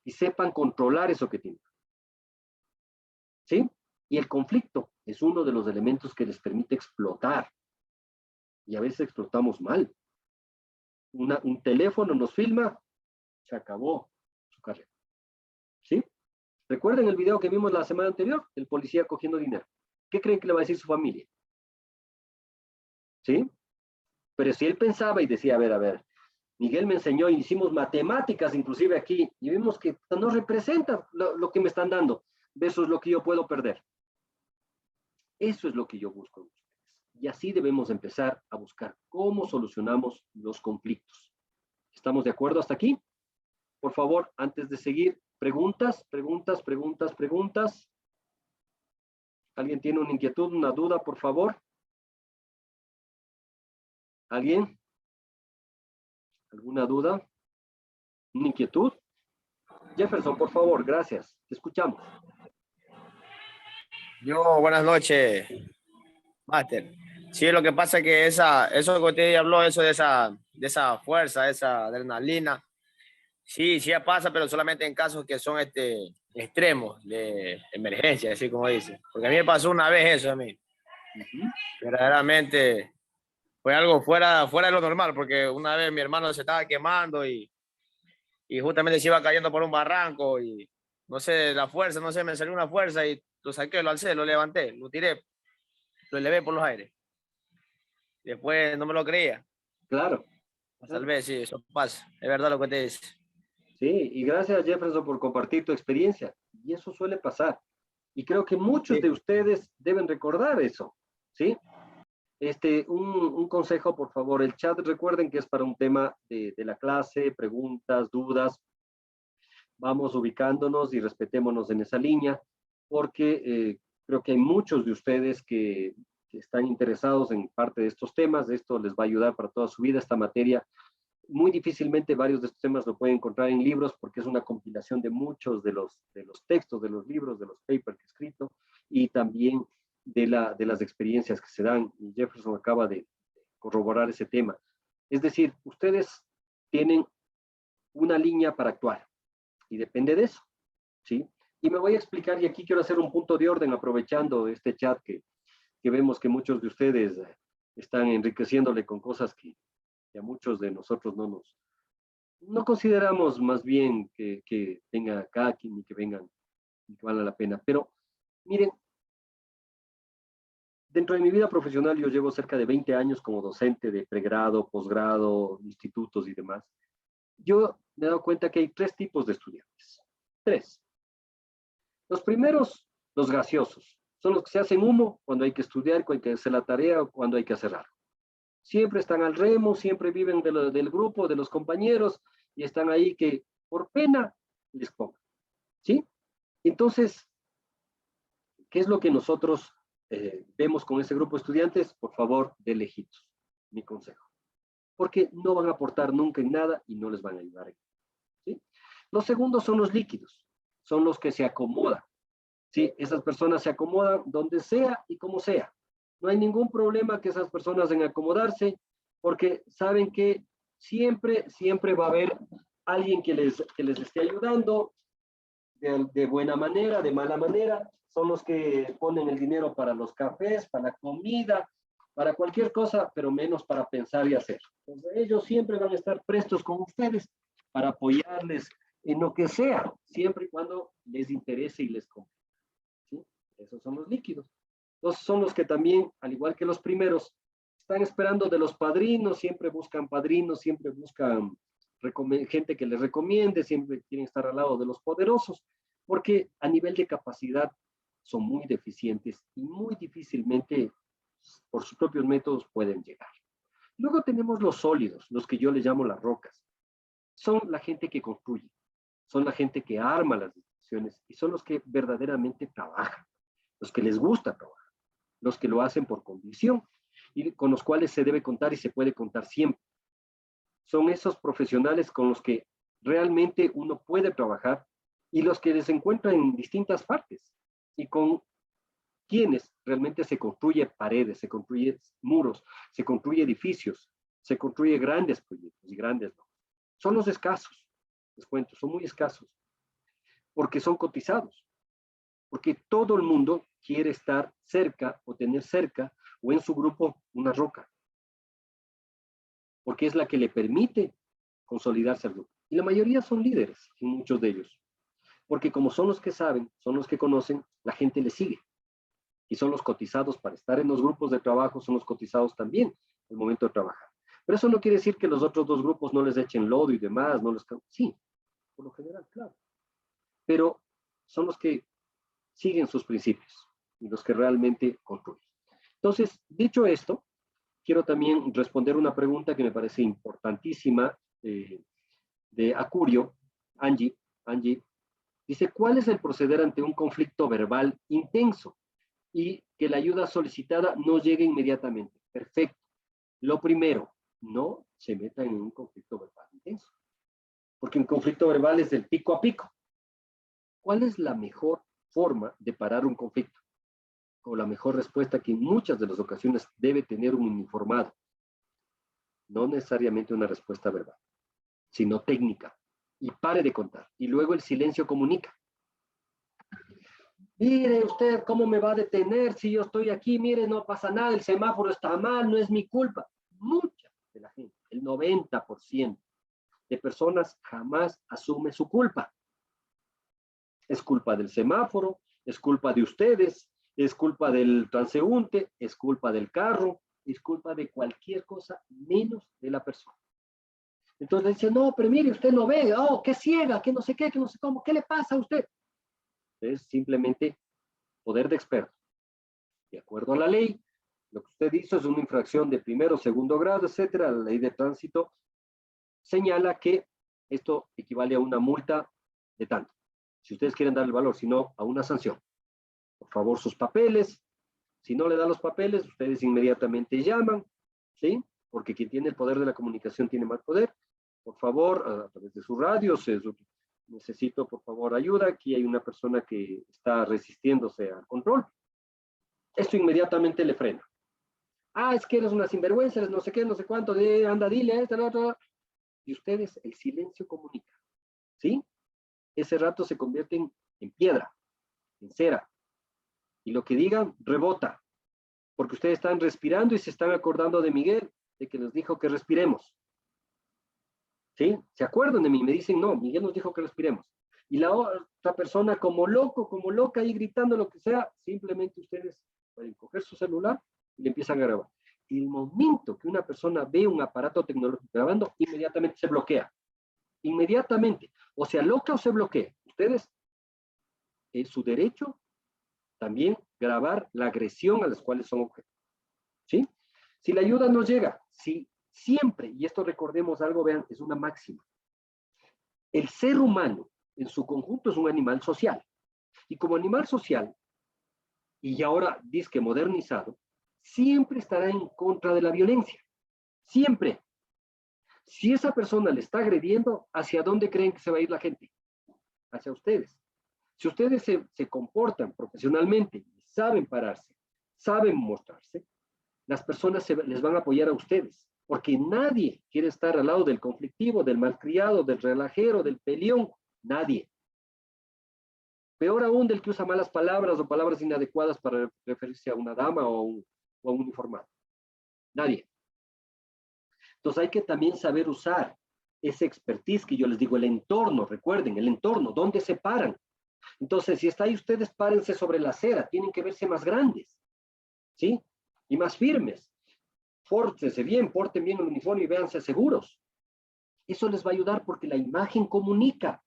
Y sepan controlar eso que tienen. ¿Sí? Y el conflicto es uno de los elementos que les permite explotar. Y a veces explotamos mal. Un teléfono nos filma, se acabó su carrera. ¿Sí? ¿Recuerden el video que vimos la semana anterior? El policía cogiendo dinero. ¿Qué creen que le va a decir su familia? ¿Sí? Pero si él pensaba y decía, a ver, Miguel me enseñó, hicimos matemáticas inclusive aquí, y vimos que no representa lo que me están dando, versus lo que yo puedo perder. Eso es lo que yo busco en ustedes. Y así debemos empezar a buscar cómo solucionamos los conflictos. ¿Estamos de acuerdo hasta aquí? Por favor, antes de seguir, preguntas. ¿Alguien tiene una inquietud, una duda, por favor? ¿Alguien? ¿Alguna duda? ¿Una inquietud? Jefferson, por favor, gracias. Te escuchamos. Yo, buenas noches, Máster. Sí, lo que pasa es que eso que usted habló, eso de esa fuerza, esa adrenalina, sí, sí ya pasa, pero solamente en casos que son extremos de emergencia, así como dice. Porque a mí me pasó una vez eso a mí. Verdaderamente fue algo fuera de lo normal, porque una vez mi hermano se estaba quemando y justamente se iba cayendo por un barranco y no sé, la fuerza, no sé, me salió una fuerza y lo saqué, lo alcé, lo levanté, lo tiré, lo elevé por los aires. Después no me lo creía. Claro. Tal vez sí, eso pasa. Es verdad lo que te dice. Sí, y gracias Jefferson por compartir tu experiencia. Y eso suele pasar. Y creo que muchos de ustedes deben recordar eso, ¿sí? Un consejo, por favor. El chat, recuerden que es para un tema de la clase, preguntas, dudas. Vamos ubicándonos y respetémonos en esa línea, porque creo que hay muchos de ustedes que están interesados en parte de estos temas. Esto les va a ayudar para toda su vida, esta materia. Muy difícilmente varios de estos temas lo pueden encontrar en libros porque es una compilación de muchos de los textos, de los libros, de los papers que he escrito y también de las experiencias que se dan. Y Jefferson acaba de corroborar ese tema. Es decir, ustedes tienen una línea para actuar y depende de eso, ¿sí? Y me voy a explicar, y aquí quiero hacer un punto de orden aprovechando este chat que vemos que muchos de ustedes están enriqueciéndole con cosas que a muchos de nosotros no consideramos más bien que vengan acá, ni que vengan, ni que valga la pena. Pero miren, dentro de mi vida profesional yo llevo cerca de 20 años como docente de pregrado, posgrado, institutos y demás. Yo me he dado cuenta que hay 3 tipos de estudiantes. 3. Los primeros, los graciosos, son los que se hacen humo cuando hay que estudiar, cuando hay que hacer la tarea o cuando hay que hacer algo. Siempre están al remo, siempre viven del grupo, de los compañeros, y están ahí que por pena les pongan, ¿sí? Entonces, ¿qué es lo que nosotros vemos con ese grupo de estudiantes? Por favor, de lejitos, mi consejo. Porque no van a aportar nunca en nada y no les van a ayudar, ¿sí? Los segundos son los líquidos, son los que se acomodan, ¿sí? Esas personas se acomodan donde sea y como sea. No hay ningún problema que esas personas en acomodarse, porque saben que siempre va a haber alguien que les esté ayudando de buena manera, de mala manera. Son los que ponen el dinero para los cafés, para la comida, para cualquier cosa, pero menos para pensar y hacer. Entonces, ellos siempre van a estar prestos con ustedes para apoyarles en lo que sea, siempre y cuando les interese y les convenga, ¿sí? Esos son los líquidos. Entonces son los que también, al igual que los primeros, están esperando de los padrinos, siempre buscan padrinos, siempre buscan gente que les recomiende, siempre quieren estar al lado de los poderosos, porque a nivel de capacidad son muy deficientes y muy difícilmente por sus propios métodos pueden llegar. Luego tenemos los sólidos, los que yo les llamo las rocas. Son la gente que construye, son la gente que arma las decisiones y son los que verdaderamente trabajan, los que les gusta trabajar, los que lo hacen por convicción y con los cuales se debe contar y se puede contar siempre. Son esos profesionales con los que realmente uno puede trabajar y los que se encuentran en distintas partes y con quienes realmente se construye paredes, se construye muros, se construye edificios, se construye grandes proyectos y grandes no. Son los escasos, les cuento, son muy escasos, porque son cotizados, porque todo el mundo quiere estar cerca o tener cerca o en su grupo una roca, porque es la que le permite consolidarse al grupo. Y la mayoría son líderes, muchos de ellos, porque como son los que saben, son los que conocen, la gente les sigue. Y son los cotizados para estar en los grupos de trabajo, son los cotizados también en el momento de trabajar. Pero eso no quiere decir que los otros 2 grupos no les echen lodo y demás, no les... Sí, por lo general, claro. Pero son los que siguen sus principios y los que realmente construyen. Entonces, dicho esto, quiero también responder una pregunta que me parece importantísima de Acurio, Angie, dice, ¿cuál es el proceder ante un conflicto verbal intenso? y que la ayuda solicitada no llegue inmediatamente. Perfecto. Lo primero, no se metan en un conflicto verbal intenso, porque un conflicto verbal es del pico a pico. ¿Cuál es la mejor forma de parar un conflicto? O la mejor respuesta que en muchas de las ocasiones debe tener un uniformado. No necesariamente una respuesta verbal, sino técnica. Y pare de contar. Y luego el silencio comunica. Mire usted, ¿cómo me va a detener si yo estoy aquí? Mire, no pasa nada, el semáforo está mal, no es mi culpa. Mucha de la gente, el 90% de personas jamás asume su culpa. Es culpa del semáforo, es culpa de ustedes, es culpa del transeúnte, es culpa del carro, es culpa de cualquier cosa menos de la persona. Entonces dice, no, pero mire, usted no ve, oh, qué ciega, que no sé qué, que no sé cómo, ¿qué le pasa a usted? Es simplemente poder de experto. De acuerdo a la ley, lo que usted hizo es una infracción de primero, segundo grado, etcétera. La ley de tránsito señala que esto equivale a una multa de tanto. Si ustedes quieren dar el valor, si no, a una sanción. Por favor, sus papeles. Si no le dan los papeles, ustedes inmediatamente llaman, ¿sí? Porque quien tiene el poder de la comunicación tiene más poder. Por favor, a través de sus radios, necesito, por favor, ayuda. Aquí hay una persona que está resistiéndose al control. Esto inmediatamente le frena. Ah, es que eres una sinvergüenza, eres no sé qué, no sé cuánto, anda, dile, esta, la otra. Y ustedes, el silencio comunica, ¿sí? Ese rato se convierten en piedra, en cera. Y lo que digan, rebota. Porque ustedes están respirando y se están acordando de Miguel, de que les dijo que respiremos. ¿Sí? ¿Se acuerdan de mí? Me dicen, no, Miguel nos dijo que respiremos. Y la otra persona como loco, como loca, ahí gritando lo que sea, simplemente ustedes pueden coger su celular y le empiezan a grabar. El momento que una persona ve un aparato tecnológico grabando, inmediatamente se bloquea. Inmediatamente. O sea, loca o se bloquea. Ustedes, es su derecho también grabar la agresión a las cuales son objeto. ¿Sí? Si la ayuda no llega, si siempre, y esto recordemos algo, vean, es una máxima. El ser humano en su conjunto es un animal social. Y como animal social, y ahora disque modernizado, siempre estará en contra de la violencia. Siempre. Si esa persona le está agrediendo, ¿hacia dónde creen que se va a ir la gente? Hacia ustedes. Si ustedes se comportan profesionalmente, saben pararse, saben mostrarse, las personas les van a apoyar a ustedes, porque nadie quiere estar al lado del conflictivo, del malcriado, del relajero, del peleón, nadie. Peor aún del que usa malas palabras o palabras inadecuadas para referirse a una dama o a un uniformado. Nadie. Entonces hay que también saber usar ese expertise que yo les digo, el entorno, recuerden, el entorno, ¿dónde se paran? Entonces, si está ahí, ustedes párense sobre la acera, tienen que verse más grandes, ¿sí? Y más firmes. Pórtense bien, porten bien el uniforme y véanse seguros. Eso les va a ayudar porque la imagen comunica.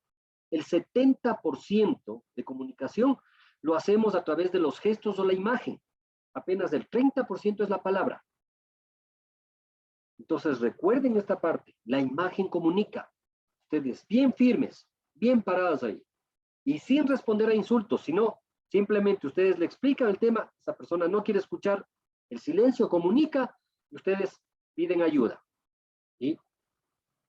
El 70% de comunicación lo hacemos a través de los gestos o la imagen. Apenas el 30% es la palabra. Entonces, recuerden esta parte. La imagen comunica. Ustedes bien firmes, bien parados ahí. Y sin responder a insultos, sino simplemente ustedes le explican el tema, esa persona no quiere escuchar, el silencio comunica, y ustedes piden ayuda. Y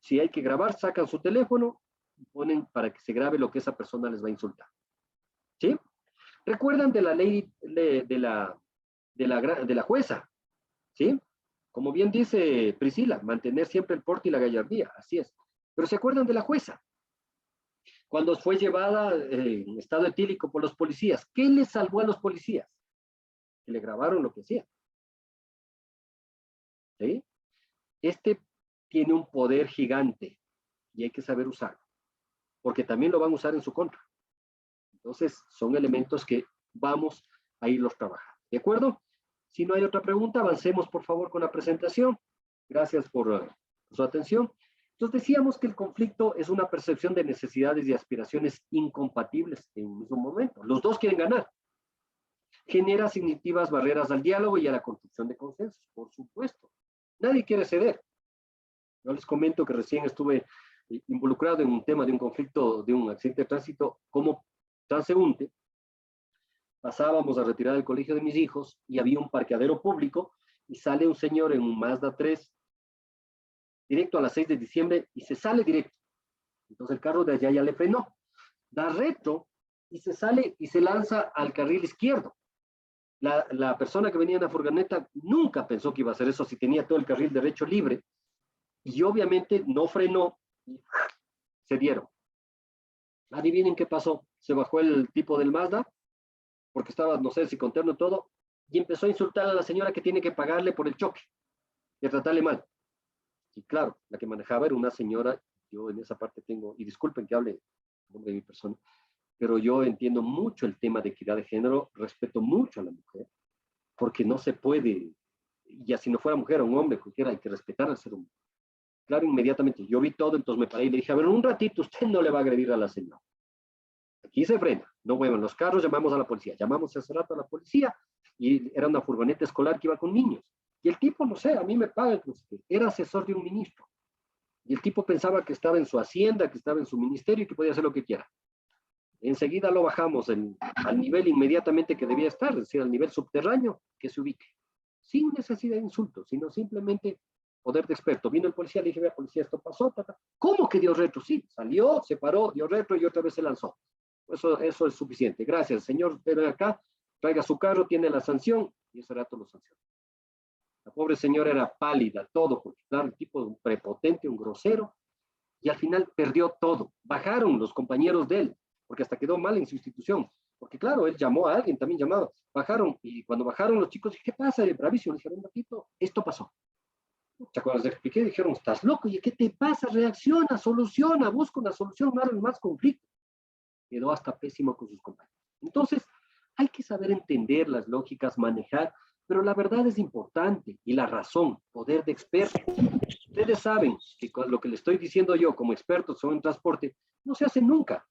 si hay que grabar, sacan su teléfono y ponen para que se grabe lo que esa persona les va a insultar. ¿Sí? ¿Recuerdan de la ley de la jueza? ¿Sí? Como bien dice Priscila, mantener siempre el porte y la gallardía, así es. Pero ¿se acuerdan de la jueza? Cuando fue llevada en estado etílico por los policías, ¿qué le salvó a los policías? Que le grabaron lo que hacía. ¿Sí? Este tiene un poder gigante y hay que saber usarlo, porque también lo van a usar en su contra. Entonces, son elementos que vamos a irlos trabajando. ¿De acuerdo? Si no hay otra pregunta, avancemos por favor con la presentación. Gracias por su atención. Entonces decíamos que el conflicto es una percepción de necesidades y aspiraciones incompatibles en un mismo momento. Los dos quieren ganar. Genera significativas barreras al diálogo y a la construcción de consensos, por supuesto. Nadie quiere ceder. Yo les comento que recién estuve involucrado en un tema de un conflicto, de un accidente de tránsito como transeúnte, pasábamos a retirar el colegio de mis hijos y había un parqueadero público y sale un señor en un Mazda 3 directo a las 6 de diciembre y se sale directo. Entonces el carro de allá ya le frenó. Da retro y se sale y se lanza al carril izquierdo. La persona que venía en la furgoneta nunca pensó que iba a hacer eso si tenía todo el carril derecho libre. Y obviamente no frenó y se dieron. Adivinen qué pasó. Se bajó el tipo del Mazda, porque estaba, no sé si con terno todo, y empezó a insultar a la señora que tiene que pagarle por el choque, y a tratarle mal. Y claro, la que manejaba era una señora, yo en esa parte tengo, y disculpen que hable en nombre de mi persona, pero yo entiendo mucho el tema de equidad de género, respeto mucho a la mujer, porque no se puede, ya si no fuera mujer o un hombre, cualquiera, hay que respetar al ser humano. Claro, inmediatamente, yo vi todo, entonces me paré y le dije, a ver, un ratito, usted no le va a agredir a la señora. Aquí se frena, no muevan los carros, llamamos a la policía. Llamamos hace rato a la policía y era una furgoneta escolar que iba con niños. Y el tipo, no sé, a mí me paga, no sé qué, era asesor de un ministro. Y el tipo pensaba que estaba en su hacienda, que estaba en su ministerio y que podía hacer lo que quiera. Enseguida lo bajamos al nivel inmediatamente que debía estar, es decir, al nivel subterráneo, que se ubique. Sin necesidad de insultos, sino simplemente poder de experto. Vino el policía, le dije, vea, policía, esto pasó. ¿Cómo que dio retro? Sí, salió, se paró, dio retro y otra vez se lanzó. Eso es suficiente. Gracias, señor, ven acá, traiga su carro, tiene la sanción, y ese rato lo sancionó. La pobre señora era pálida, todo, porque claro, el tipo un prepotente, un grosero, y al final perdió todo. Bajaron los compañeros de él, porque hasta quedó mal en su institución. Porque claro, él llamó a alguien, también llamado. Bajaron, y cuando bajaron los chicos, ¿qué pasa? Bravísimo, le dijeron, un ratito, esto pasó. Cuando les expliqué, dijeron, estás loco, ¿y qué te pasa? Reacciona, soluciona, busca una solución, no hagas más conflicto. Quedó hasta pésimo con sus compañeros. Entonces, hay que saber entender las lógicas, manejar, pero la verdad es importante y la razón, poder de experto. Ustedes saben que con lo que le estoy diciendo yo como experto sobre el transporte, no se hace nunca.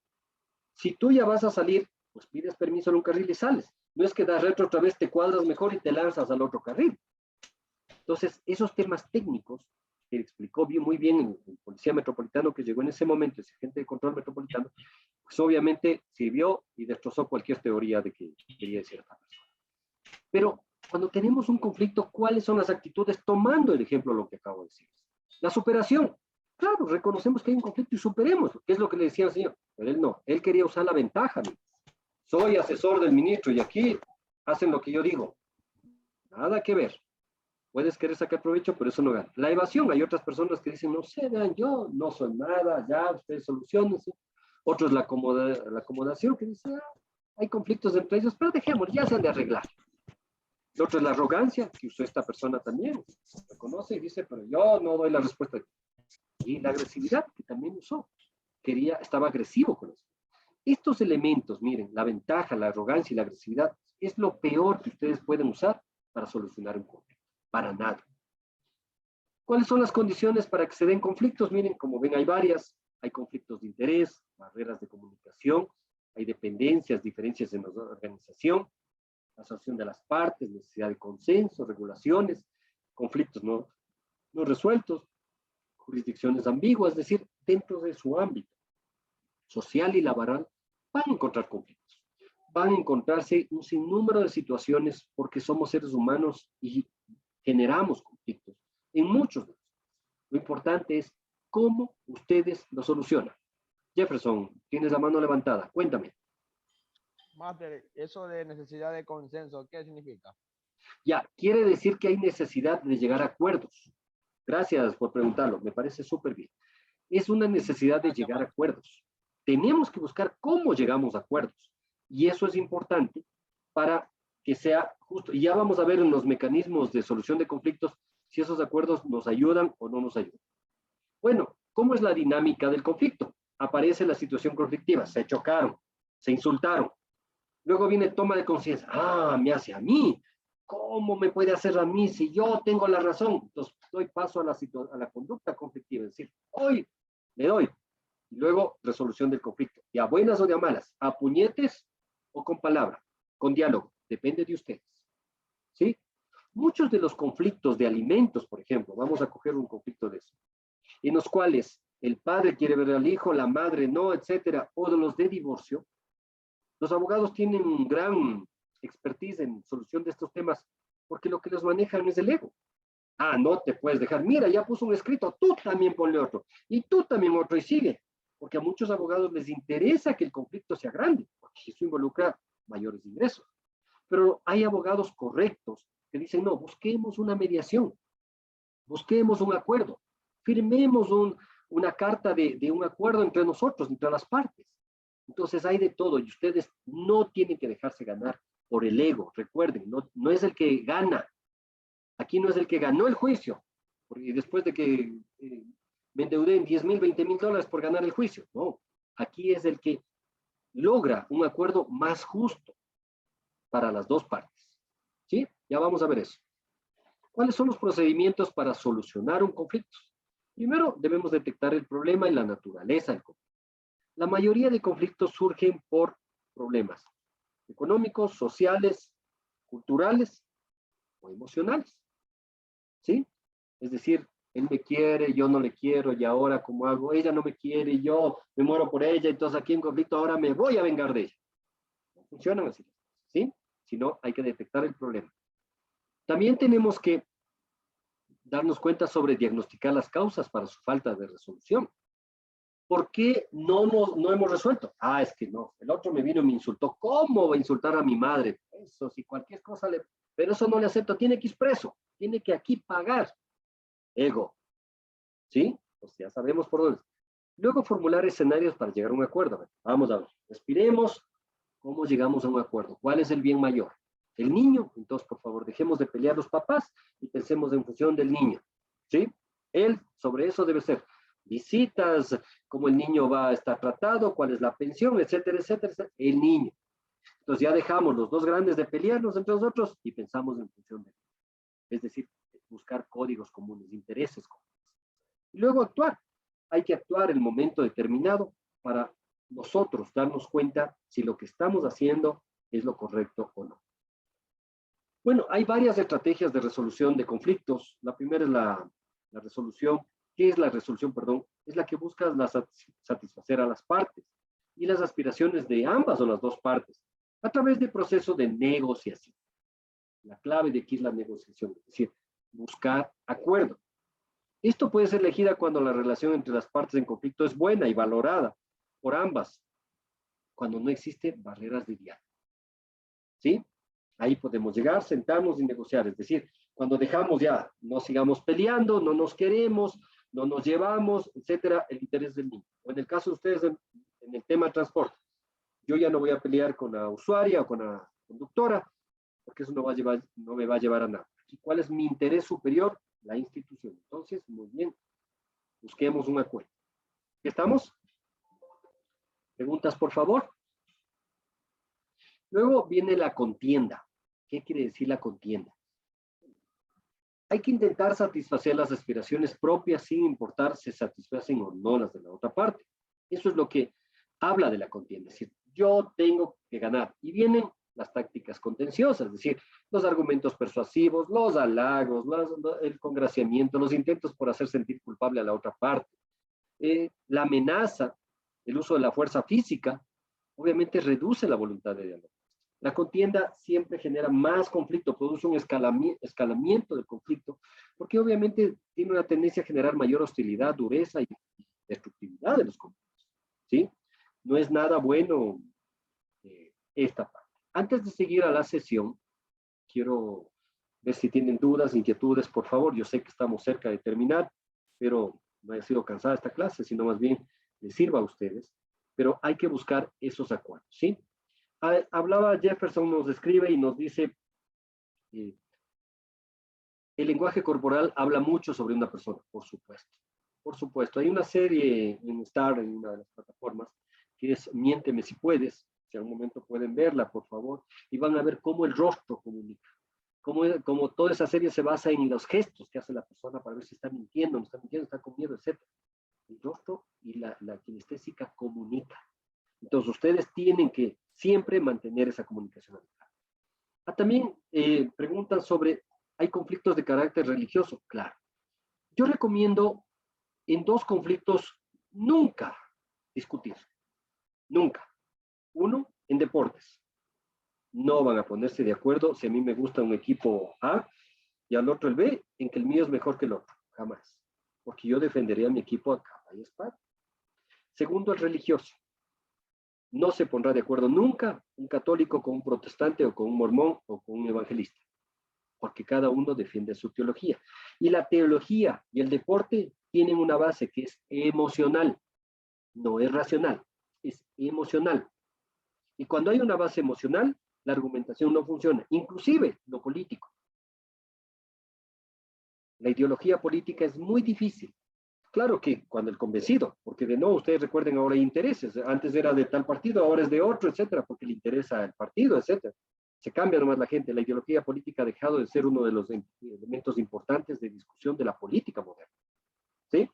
Si tú ya vas a salir, pues pides permiso en un carril y sales. No es que das retro otra vez, te cuadras mejor y te lanzas al otro carril. Entonces, esos temas técnicos que explicó muy bien el policía metropolitano que llegó en ese momento, ese agente de control metropolitano, pues obviamente sirvió y destrozó cualquier teoría de que quería decir otra persona. Pero cuando tenemos un conflicto, ¿cuáles son las actitudes? Tomando el ejemplo de lo que acabo de decir. La superación. Claro, reconocemos que hay un conflicto y superemos. ¿Qué es lo que le decía al señor? Pero él no, él quería usar la ventaja. Soy asesor del ministro y aquí hacen lo que yo digo. Nada que ver. Puedes querer sacar provecho, pero eso no gana. La evasión, hay otras personas que dicen, no sé, vean, yo no soy nada, ya, ustedes solucionen. Otros la acomodación, que dice, hay conflictos entre ellos, pero dejemos, ya se han de arreglar. Y otro es la arrogancia, que usó esta persona también, reconoce y dice, pero yo no doy la respuesta. Y la agresividad, que también usó, estaba agresivo con eso. Estos elementos, miren, la ventaja, la arrogancia y la agresividad, es lo peor que ustedes pueden usar para solucionar un conflicto. Para nada. ¿Cuáles son las condiciones para que se den conflictos? Miren, como ven, hay varias. Hay conflictos de interés, barreras de comunicación, hay dependencias, diferencias en la organización, asociación de las partes, necesidad de consenso, regulaciones, conflictos no resueltos, jurisdicciones ambiguas, es decir, dentro de su ámbito social y laboral, van a encontrar conflictos. Van a encontrarse un sinnúmero de situaciones porque somos seres humanos y generamos conflictos en muchos de ellos. Lo importante es cómo ustedes lo solucionan. Jefferson, tienes la mano levantada, cuéntame. Master, eso de necesidad de consenso, ¿qué significa? Ya, quiere decir que hay necesidad de llegar a acuerdos. Gracias por preguntarlo, me parece súper bien. Es una necesidad de llegar a acuerdos. Tenemos que buscar cómo llegamos a acuerdos. Y eso es importante para que sea justo. Y ya vamos a ver en los mecanismos de solución de conflictos si esos acuerdos nos ayudan o no nos ayudan. Bueno, ¿cómo es la dinámica del conflicto? Aparece la situación conflictiva, se chocaron, se insultaron. Luego viene toma de conciencia. Me hace a mí. ¿Cómo me puede hacer a mí si yo tengo la razón? Entonces doy paso a la conducta conflictiva, es decir, hoy le doy. Y luego resolución del conflicto. Y a buenas o de a malas, a puñetes o con palabra, con diálogo. Depende de ustedes. ¿Sí? Muchos de los conflictos de alimentos, por ejemplo, vamos a coger un conflicto de eso, en los cuales el padre quiere ver al hijo, la madre no, etcétera, o de los de divorcio, los abogados tienen un gran expertise en solución de estos temas, porque lo que los manejan es el ego. Ah, no te puedes dejar. Mira, ya puso un escrito, tú también ponle otro. Y tú también otro, y sigue. Porque a muchos abogados les interesa que el conflicto sea grande, porque eso involucra mayores ingresos. Pero hay abogados correctos que dicen, no, busquemos una mediación, busquemos un acuerdo, firmemos una carta de un acuerdo entre nosotros, entre las partes. Entonces hay de todo, y ustedes no tienen que dejarse ganar por el ego. Recuerden, no es el que gana. Aquí no es el que ganó el juicio, porque después de que me endeudé en 10,000, 20,000 dólares por ganar el juicio. No, aquí es el que logra un acuerdo más justo para las dos partes. ¿Sí? Ya vamos a ver eso. ¿Cuáles son los procedimientos para solucionar un conflicto? Primero, debemos detectar el problema y la naturaleza del conflicto. La mayoría de conflictos surgen por problemas económicos, sociales, culturales o emocionales. ¿Sí? Es decir, él me quiere, yo no le quiero, y ahora ¿cómo hago? Ella no me quiere, yo me muero por ella, entonces aquí en conflicto ahora me voy a vengar de ella. No funcionan así, ¿sí? Si no, hay que detectar el problema. También tenemos que darnos cuenta sobre diagnosticar las causas para su falta de resolución. ¿Por qué no hemos resuelto? Ah, es que no, el otro me vino y me insultó. ¿Cómo va a insultar a mi madre? Eso, si cualquier cosa le... Pero eso no le acepto, tiene que ir preso, tiene que aquí pagar. Ego. ¿Sí? Pues ya sabemos por dónde. Luego formular escenarios para llegar a un acuerdo. Vamos a ver, respiremos. ¿Cómo llegamos a un acuerdo? ¿Cuál es el bien mayor? ¿El niño? Entonces, por favor, dejemos de pelear los papás y pensemos en función del niño. ¿Sí? Él, sobre eso debe ser visitas, cómo el niño va a estar tratado, cuál es la pensión, etcétera, etcétera, etcétera. El niño. Entonces ya dejamos los dos grandes de pelearnos entre nosotros y pensamos en función de él. Es decir, buscar códigos comunes, intereses comunes. Y luego actuar. Hay que actuar en el momento determinado para nosotros darnos cuenta si lo que estamos haciendo es lo correcto o no. Bueno, hay varias estrategias de resolución de conflictos. La primera es la resolución. ¿Qué es la resolución? Perdón, es la que busca satisfacer a las partes y las aspiraciones de ambas o las dos partes a través del proceso de negociación. La clave de aquí es la negociación, es decir, buscar acuerdo. Esto puede ser elegida cuando la relación entre las partes en conflicto es buena y valorada por ambas, cuando no existen barreras de diálogo. ¿Sí? Ahí podemos llegar, sentarnos y negociar, es decir, cuando dejamos ya, no sigamos peleando, no nos queremos, no nos llevamos, etcétera, el interés del niño. O en el caso de ustedes, en el tema de transporte, yo ya no voy a pelear con la usuaria o con la conductora, porque eso no me va a llevar a nada. ¿Y cuál es mi interés superior? La institución. Entonces, muy bien, busquemos un acuerdo. ¿Estamos? ¿Preguntas, por favor? Luego viene la contienda. ¿Qué quiere decir la contienda? Hay que intentar satisfacer las aspiraciones propias sin importar si satisfacen o no las de la otra parte. Eso es lo que habla de la contienda. Es decir, yo tengo que ganar. Y vienen las tácticas contenciosas, es decir, los argumentos persuasivos, los halagos, el congraciamiento, los intentos por hacer sentir culpable a la otra parte, la amenaza, el uso de la fuerza física, obviamente reduce la voluntad de diálogo. La contienda siempre genera más conflicto, produce un escalamiento del conflicto, porque obviamente tiene una tendencia a generar mayor hostilidad, dureza y destructividad de los conflictos, ¿sí? No es nada bueno esta parte. Antes de seguir a la sesión, quiero ver si tienen dudas, inquietudes, por favor. Yo sé que estamos cerca de terminar, pero no haya sido cansada esta clase, sino más bien les sirva a ustedes. Pero hay que buscar esos acuerdos, ¿sí? Hablaba Jefferson, nos escribe y nos dice, el lenguaje corporal habla mucho sobre una persona, por supuesto. Por supuesto, hay una serie en Star, en una de las plataformas, que es Miénteme si puedes. Si algún momento pueden verla, por favor, y van a ver cómo el rostro comunica. Como toda esa serie se basa en los gestos que hace la persona para ver si está mintiendo, no está mintiendo, está con miedo, etc. El rostro y la kinestésica comunica. Entonces, ustedes tienen que siempre mantener esa comunicación. También preguntan sobre, ¿hay conflictos de carácter religioso? Claro. Yo recomiendo en dos conflictos nunca discutir. Nunca. Uno, en deportes. no van a ponerse de acuerdo si a mí me gusta un equipo A y al otro el B, en que el mío es mejor que el otro. Jamás. Porque yo defendería a mi equipo a capa y espada. Segundo, el religioso. No se pondrá de acuerdo nunca un católico con un protestante o con un mormón o con un evangelista, porque cada uno defiende su teología. Y la teología y el deporte tienen una base que es emocional, no es racional, es emocional. Y cuando hay una base emocional, la argumentación no funciona, inclusive lo político. La ideología política es muy difícil. Claro que cuando el convencido, porque de nuevo ustedes recuerden, ahora hay intereses, antes era de tal partido, ahora es de otro, etcétera, porque le interesa el partido, etcétera. Se cambia nomás la gente. La ideología política ha dejado de ser uno de los elementos importantes de discusión de la política moderna. ¿Sí?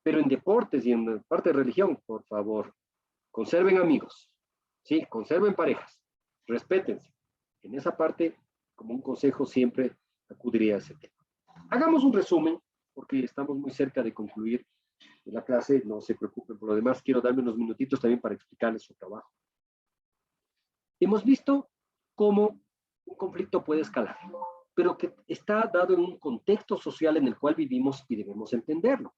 Pero en deportes y en parte de religión, por favor, conserven amigos, ¿sí? Conserven parejas, respétense. En esa parte, como un consejo, siempre acudiría a ese tema. Hagamos un resumen, porque estamos muy cerca de concluir la clase, no se preocupen por lo demás, quiero darme unos minutitos también para explicarles su trabajo. Hemos visto cómo un conflicto puede escalar, pero que está dado en un contexto social en el cual vivimos y debemos entenderlo.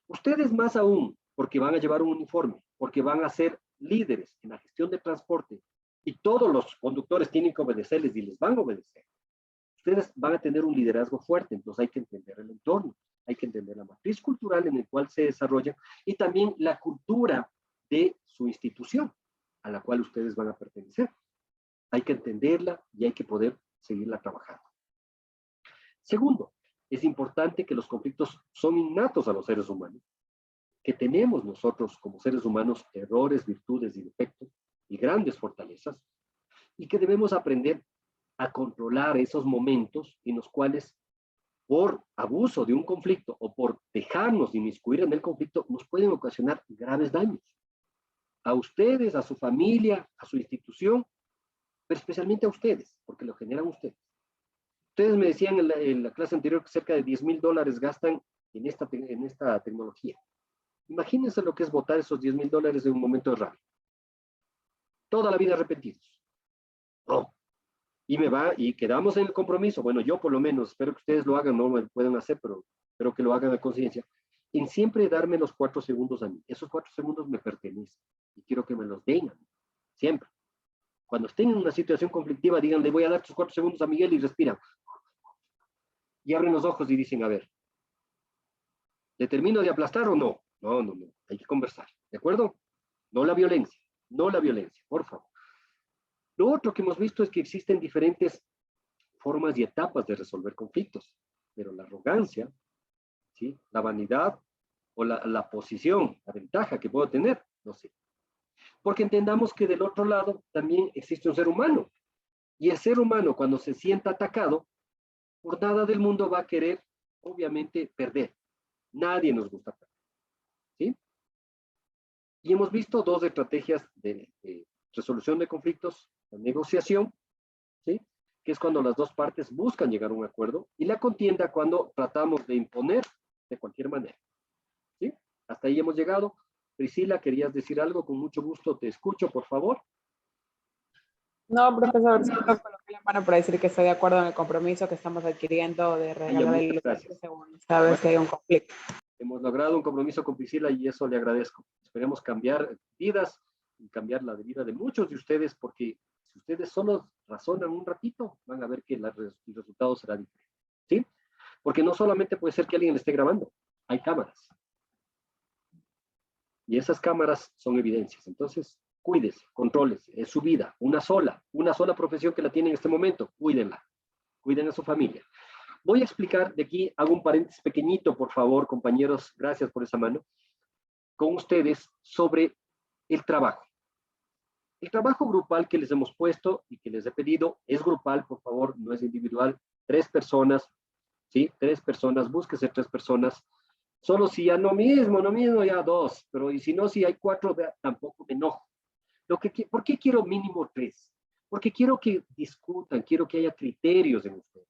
Ustedes más aún, porque van a llevar un uniforme, porque van a ser líderes en la gestión de transporte y todos los conductores tienen que obedecerles y les van a obedecer. Ustedes van a tener un liderazgo fuerte, entonces hay que entender el entorno, hay que entender la matriz cultural en la cual se desarrolla y también la cultura de su institución a la cual ustedes van a pertenecer. Hay que entenderla y hay que poder seguirla trabajando. Segundo, es importante que los conflictos son innatos a los seres humanos, que tenemos nosotros como seres humanos errores, virtudes y defectos y grandes fortalezas, y que debemos aprender a controlar esos momentos en los cuales por abuso de un conflicto o por dejarnos inmiscuir en el conflicto nos pueden ocasionar graves daños a ustedes, a su familia, a su institución, pero especialmente a ustedes, porque lo generan ustedes. Ustedes me decían en la clase anterior que cerca de $10,000 gastan en esta tecnología. Imagínense lo que es botar esos $10,000 en un momento de rabia. Toda la vida arrepentidos. No. Y quedamos en el compromiso. Bueno, yo por lo menos, espero que ustedes lo hagan, no lo pueden hacer, pero espero que lo hagan a conciencia. En siempre darme los 4 segundos a mí. Esos 4 segundos me pertenecen y quiero que me los den a mí. Siempre. Cuando estén en una situación conflictiva, digan, le voy a dar tus 4 segundos a Miguel y respiran. Y abren los ojos y dicen, a ver, ¿le termino de aplastar o no? No, no, no. Hay que conversar. ¿De acuerdo? No la violencia. No la violencia, por favor. Lo otro que hemos visto es que existen diferentes formas y etapas de resolver conflictos, pero la arrogancia, ¿sí? La vanidad o la posición, la ventaja que puedo tener, no sé. Porque entendamos que del otro lado también existe un ser humano, y el ser humano cuando se sienta atacado, por nada del mundo va a querer, obviamente, perder. Nadie nos gusta perder, ¿sí? Y hemos visto 2 estrategias de resolución de conflictos, la negociación, ¿sí? Que es cuando las 2 partes buscan llegar a un acuerdo, y la contienda cuando tratamos de imponer de cualquier manera, ¿sí? Hasta ahí hemos llegado. Priscila, ¿querías decir algo? Con mucho gusto te escucho, por favor. No, profesor, solo coloqué la mano para decir que estoy de acuerdo en el compromiso que estamos adquiriendo de regalar el gracias. según cada vez que hay un conflicto. Hemos logrado un compromiso con Priscila y eso le agradezco. Esperemos cambiar vidas y cambiar la vida de muchos de ustedes, porque si ustedes solo razonan un ratito, van a ver que el resultado será diferente, ¿sí? Porque no solamente puede ser que alguien le esté grabando, hay cámaras. Y esas cámaras son evidencias. Entonces, cuídese, controles, es su vida, una sola profesión que la tiene en este momento, cuídenla, cuiden a su familia. Voy a explicar, de aquí hago un paréntesis pequeñito, por favor, compañeros, gracias por esa mano, con ustedes sobre el trabajo. El trabajo grupal que les hemos puesto y que les he pedido es grupal, por favor, no es individual. 3 personas, ¿sí? 3 personas, búsquese 3 personas. Solo si ya no mismo, ya 2, pero y si no, si hay 4, tampoco me enojo. ¿Por qué quiero mínimo 3? Porque quiero que discutan, quiero que haya criterios en ustedes.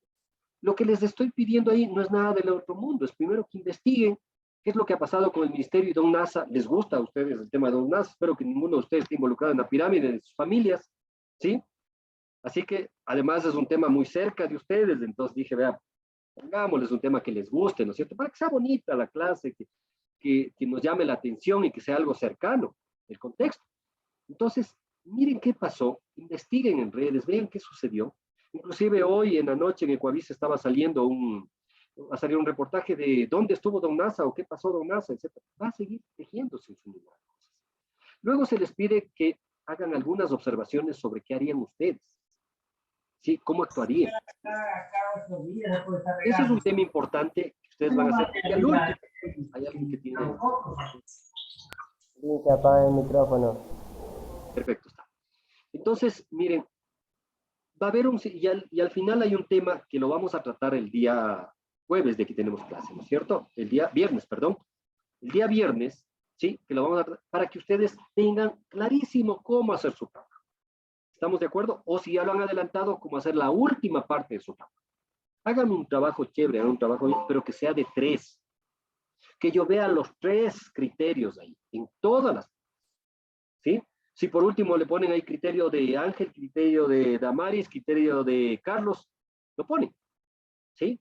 Lo que les estoy pidiendo ahí no es nada del otro mundo, es primero que investiguen qué es lo que ha pasado con el Ministerio y Don NASA. ¿Les gusta a ustedes el tema de Don NASA? Espero que ninguno de ustedes esté involucrado en la pirámide de sus familias, ¿sí? Así que además es un tema muy cerca de ustedes, entonces dije, vea, pongámosles un tema que les guste, ¿no es cierto? Para que sea bonita la clase, que nos llame la atención y que sea algo cercano, el contexto. Entonces, miren qué pasó, investiguen en redes, vean qué sucedió. Inclusive hoy en la noche en Ecuavisa estaba saliendo va a salir un reportaje de dónde estuvo Don Nasa o qué pasó Don Nasa, etc. Va a seguir tejiéndose en su misma cosas. Luego se les pide que hagan algunas observaciones sobre qué harían ustedes. ¿Sí? ¿Cómo actuarían? Ese es un tema importante que ustedes van a hacer. Y al último, hay alguien que tiene... Sí, que apague el micrófono. Perfecto, está. Entonces, miren, va a haber y al final hay un tema que lo vamos a tratar el día jueves de que tenemos clase, ¿no es cierto? El día viernes, perdón. El día viernes, ¿sí? Que lo vamos a tratar para que ustedes tengan clarísimo cómo hacer su trabajo. ¿Estamos de acuerdo? O si ya lo han adelantado, cómo hacer la última parte de su trabajo. Hagan un trabajo chévere, hagan un trabajo, pero que sea de 3. Que yo vea los 3 criterios ahí, en todas las, ¿sí? Si por último le ponen ahí criterio de Ángel, criterio de Damaris, criterio de Carlos, lo ponen, ¿sí?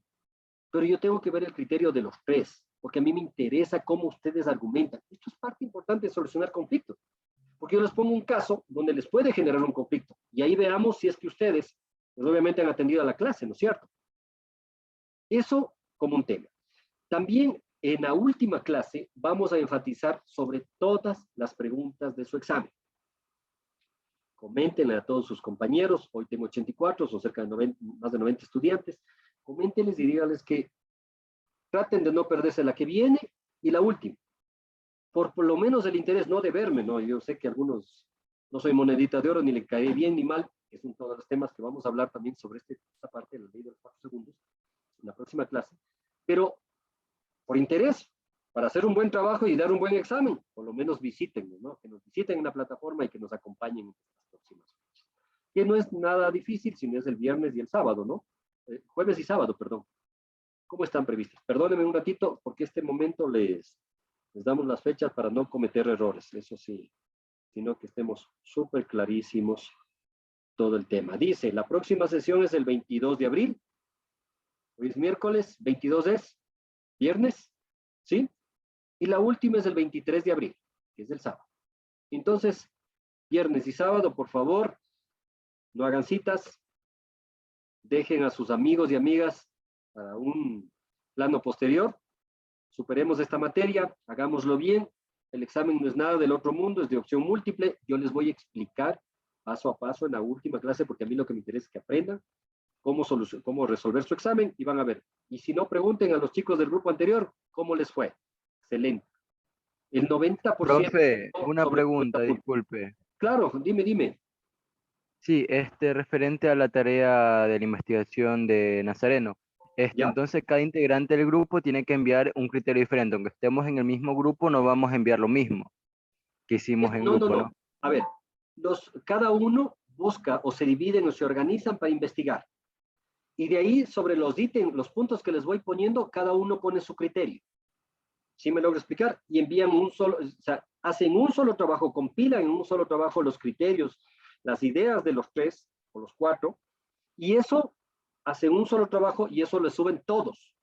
Pero yo tengo que ver el criterio de los 3, porque a mí me interesa cómo ustedes argumentan. Esto es parte importante de solucionar conflictos, porque yo les pongo un caso donde les puede generar un conflicto, y ahí veamos si es que ustedes, pues obviamente han atendido a la clase, ¿no es cierto? Eso como un tema. También en la última clase vamos a enfatizar sobre todas las preguntas de su examen. Coméntenle a todos sus compañeros, hoy tengo 84, son cerca de 90, más de 90 estudiantes, coméntenles y díganles que traten de no perderse la que viene y la última. Por lo menos el interés, no de verme, ¿no? Yo sé que algunos, no soy monedita de oro, ni le cae bien ni mal, es uno de los temas que vamos a hablar también sobre esta parte de la ley de los 4 segundos, en la próxima clase, pero por interés, para hacer un buen trabajo y dar un buen examen, por lo menos visítennos, ¿no? Que nos visiten en la plataforma y que nos acompañen en las próximas fechas. Que no es nada difícil, sino es el viernes y el sábado, ¿no? Jueves y sábado, perdón. ¿Cómo están previstas? Perdónenme un ratito, porque este momento les damos las fechas para no cometer errores, eso sí, sino que estemos súper clarísimos todo el tema. Dice, la próxima sesión es el 22 de abril, hoy es miércoles, 22 es viernes, ¿sí? Y la última es el 23 de abril, que es el sábado. Entonces, viernes y sábado, por favor, no hagan citas, dejen a sus amigos y amigas para un plano posterior, superemos esta materia, hagámoslo bien, el examen no es nada del otro mundo, es de opción múltiple, yo les voy a explicar paso a paso en la última clase, porque a mí lo que me interesa es que aprendan cómo resolver su examen y van a ver. Y si no, pregunten a los chicos del grupo anterior cómo les fue. Excelente. El 90%... Profe, una pregunta, disculpe. Claro, dime. Sí, referente a la tarea de la investigación de Nazareno. Ya. Entonces, cada integrante del grupo tiene que enviar un criterio diferente. Aunque estemos en el mismo grupo, no vamos a enviar lo mismo que hicimos en grupo, ¿no? A ver, cada uno busca o se dividen o se organizan para investigar. Y de ahí, sobre los ítems, los puntos que les voy poniendo, cada uno pone su criterio. ¿Sí me logro explicar? Y envían hacen un solo trabajo, compilan en un solo trabajo los criterios, las ideas de los 3 o los 4, y eso hacen un solo trabajo y eso le suben todos.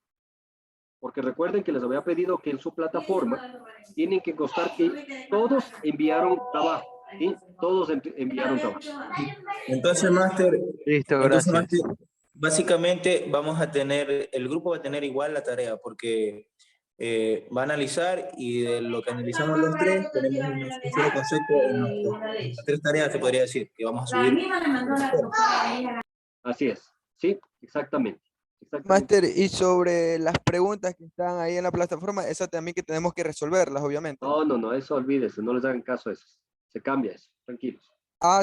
Porque recuerden que les había pedido que en su plataforma tienen que constar que todos enviaron trabajo. ¿Sí? Todos enviaron trabajo. Entonces, Máster, Listo, gracias. básicamente vamos a tener, el grupo va a tener igual la tarea, porque va a analizar y de lo que analizamos los 3, tenemos un solo concepto en las 3 tareas, se podría decir, que vamos a subir. Así es, sí, exactamente. Máster, y sobre las preguntas que están ahí en la plataforma, esas también que tenemos que resolverlas, obviamente. No, eso olvídese, no les hagan caso a eso. Se cambia eso, tranquilos.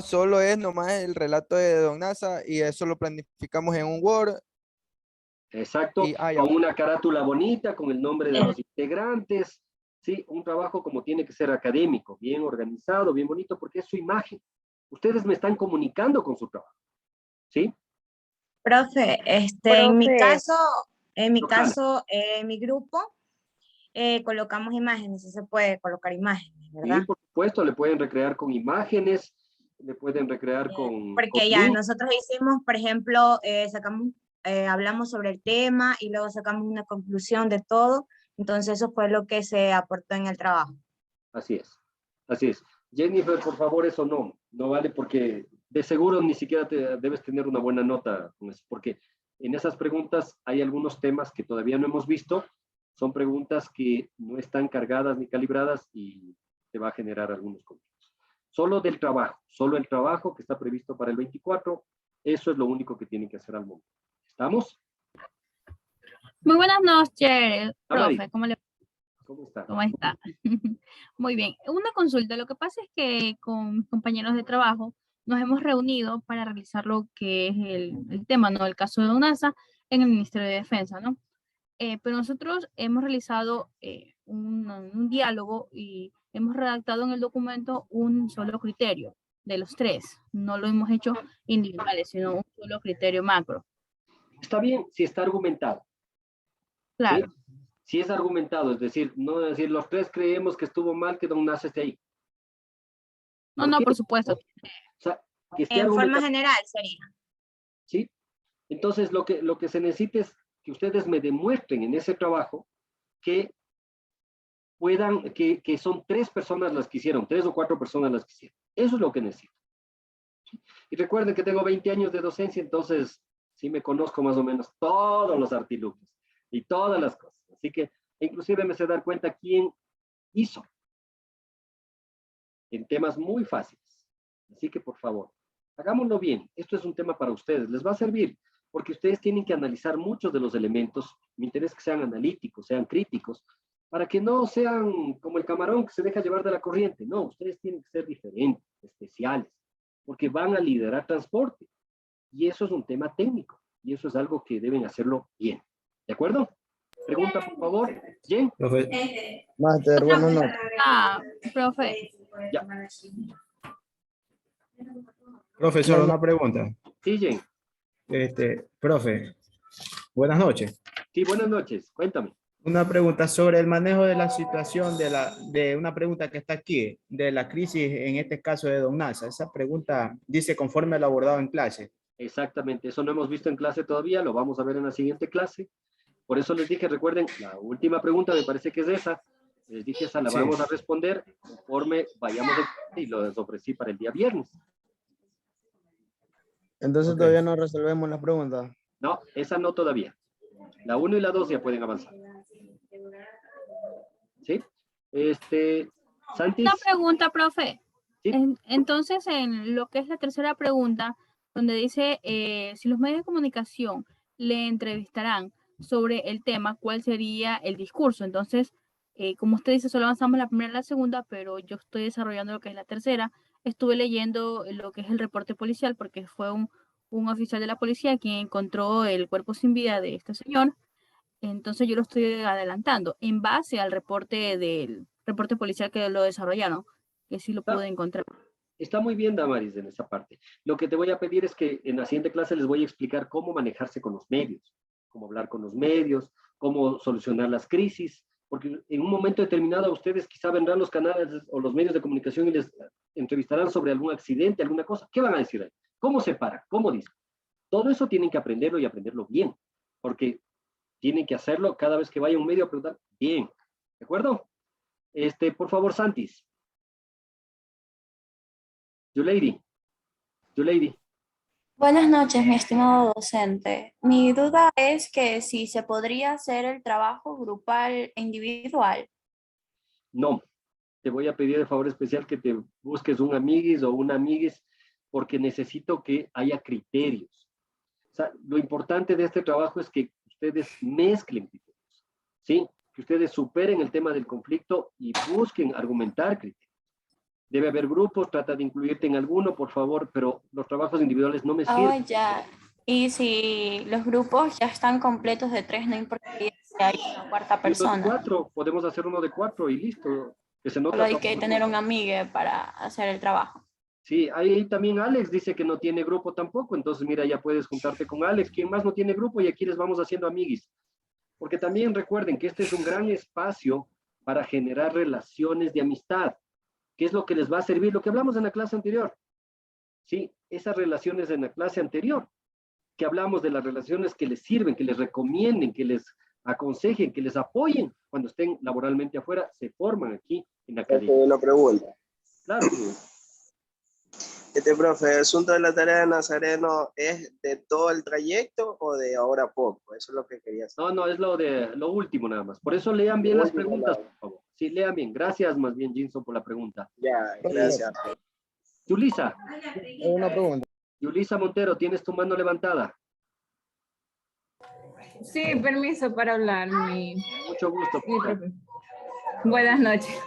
Solo es nomás el relato de Don Nasa y eso lo planificamos en un Word. Exacto, con una carátula bonita, con el nombre de los integrantes, sí, un trabajo como tiene que ser académico, bien organizado, bien bonito, porque es su imagen. Ustedes me están comunicando con su trabajo, ¿sí? Profe, en mi caso, en mi grupo, colocamos imágenes, sí se puede colocar imágenes, ¿verdad? Sí, por supuesto, le pueden recrear con imágenes, le pueden recrear con Porque ya Meet. nosotros hicimos, por ejemplo, hablamos sobre el tema y luego sacamos una conclusión de todo. Entonces eso fue lo que se aportó en el trabajo. Así es, así es. Jennifer, por favor, eso no vale porque de seguro ni siquiera debes tener una buena nota con eso, porque en esas preguntas hay algunos temas que todavía no hemos visto, son preguntas que no están cargadas ni calibradas y te va a generar algunos conflictos. Solo del trabajo, solo el trabajo que está previsto para el 24, eso es lo único que tienen que hacer al momento. ¿Estamos? Muy buenas noches, Amari. profe. ¿Cómo le ¿Cómo está? ¿Cómo está? Muy bien. Una consulta. Lo que pasa es que con mis compañeros de trabajo nos hemos reunido para realizar lo que es el tema, ¿no? El caso de UNASA en el Ministerio de Defensa, ¿no? Pero nosotros hemos realizado un diálogo y hemos redactado en el documento un solo criterio de los tres. No lo hemos hecho individuales, sino un solo criterio macro. Está bien si está argumentado. Claro. ¿Sí? Si es argumentado, es decir, no decir los tres creemos que estuvo mal que don Nasa esté ahí. No, por supuesto. O sea, que esté En forma argumentado. general sería. ¿Sí? Entonces, lo que se necesita es que ustedes me demuestren en ese trabajo que puedan, que son 3 personas las que hicieron, 3 o 4 personas las que hicieron. Eso es lo que necesito. ¿Sí? Y recuerden que tengo 20 años de docencia, entonces sí me conozco más o menos todos los artilugios y todas las cosas. Así que inclusive me sé dar cuenta quién hizo en temas muy fáciles. Así que por favor, hagámoslo bien. Esto es un tema para ustedes. Les va a servir porque ustedes tienen que analizar muchos de los elementos. Me interesa que sean analíticos, sean críticos, para que no sean como el camarón que se deja llevar de la corriente. No, ustedes tienen que ser diferentes, especiales, porque van a liderar transporte. Y eso es un tema técnico. Y eso es algo que deben hacerlo bien. ¿De acuerdo? Pregunta, por favor. Jen. Máster, buenas noches. Profe. Ya. Profesor, una pregunta. Sí, Jen. Profe, buenas noches. Sí, buenas noches. Cuéntame. Una pregunta sobre el manejo de la situación de una pregunta que está aquí, de la crisis, en este caso de Don Nasa. Esa pregunta dice conforme a lo abordado en clase. Exactamente, eso no hemos visto en clase todavía, lo vamos a ver en la siguiente clase. Por eso les dije, recuerden, la última pregunta me parece que es esa. Les dije, esa la vamos a responder conforme vayamos y lo ofrecí para el día viernes. Entonces todavía no resolvemos la pregunta. No, esa no todavía. La 1 y la 2 ya pueden avanzar. ¿Sí? Santis. Una pregunta, profe. ¿Sí? Entonces, en lo que es la tercera pregunta, donde dice, si los medios de comunicación le entrevistarán sobre el tema, ¿cuál sería el discurso? Entonces, como usted dice, solo avanzamos la primera y la segunda, pero yo estoy desarrollando lo que es la tercera. Estuve leyendo lo que es el reporte policial, porque fue un oficial de la policía quien encontró el cuerpo sin vida de este señor. Entonces yo lo estoy adelantando en base al reporte del reporte policial que lo desarrollaron, que sí lo pude encontrar. Está muy bien, Damaris, en esa parte. Lo que te voy a pedir es que en la siguiente clase les voy a explicar cómo manejarse con los medios, cómo hablar con los medios, cómo solucionar las crisis, porque en un momento determinado a ustedes quizá vendrán los canales o los medios de comunicación y les entrevistarán sobre algún accidente, alguna cosa. ¿Qué van a decir ahí? ¿Cómo se para? ¿Cómo dicen? Todo eso tienen que aprenderlo y aprenderlo bien, porque tienen que hacerlo cada vez que vaya un medio a preguntar bien. ¿De acuerdo? Por favor, Santis. Yulady. Buenas noches, mi estimado docente. Mi duda es que si se podría hacer el trabajo grupal e individual. No, te voy a pedir de favor especial que te busques un amiguis o una amiguis porque necesito que haya criterios. O sea, lo importante de este trabajo es que ustedes mezclen criterios, ¿sí? Que ustedes superen el tema del conflicto y busquen argumentar criterios. Debe haber grupos, trata de incluirte en alguno, por favor, pero los trabajos individuales no me sirven. Ya. Y si los grupos ya están completos de 3, no importa que haya una cuarta persona. 4, podemos hacer uno de 4 y listo. Que se nota. Solo hay que tener un amigue para hacer el trabajo. Sí, ahí también Alex dice que no tiene grupo tampoco, entonces mira, ya puedes juntarte con Alex. ¿Quién más no tiene grupo? Y aquí les vamos haciendo amiguis. Porque también recuerden que este es un gran espacio para generar relaciones de amistad. ¿Qué es lo que les va a servir? Lo que hablamos en la clase anterior. ¿sí? Esas relaciones en la clase anterior, que hablamos de las relaciones que les sirven, que les recomienden, que les aconsejen, que les apoyen cuando estén laboralmente afuera, se forman aquí en la academia. Una pregunta. Claro. Profe, ¿el asunto de la tarea de Nazareno es de todo el trayecto o de ahora a poco? Eso es lo que quería saber. No, es lo último nada más. Por eso lean bien las preguntas, por favor. Sí, lean bien. Gracias más bien, Jinson, por la pregunta. Ya, gracias. Yulisa. Una pregunta. Yulisa Montero, ¿tienes tu mano levantada? Sí, permiso para hablar. Mucho gusto. Buenas noches.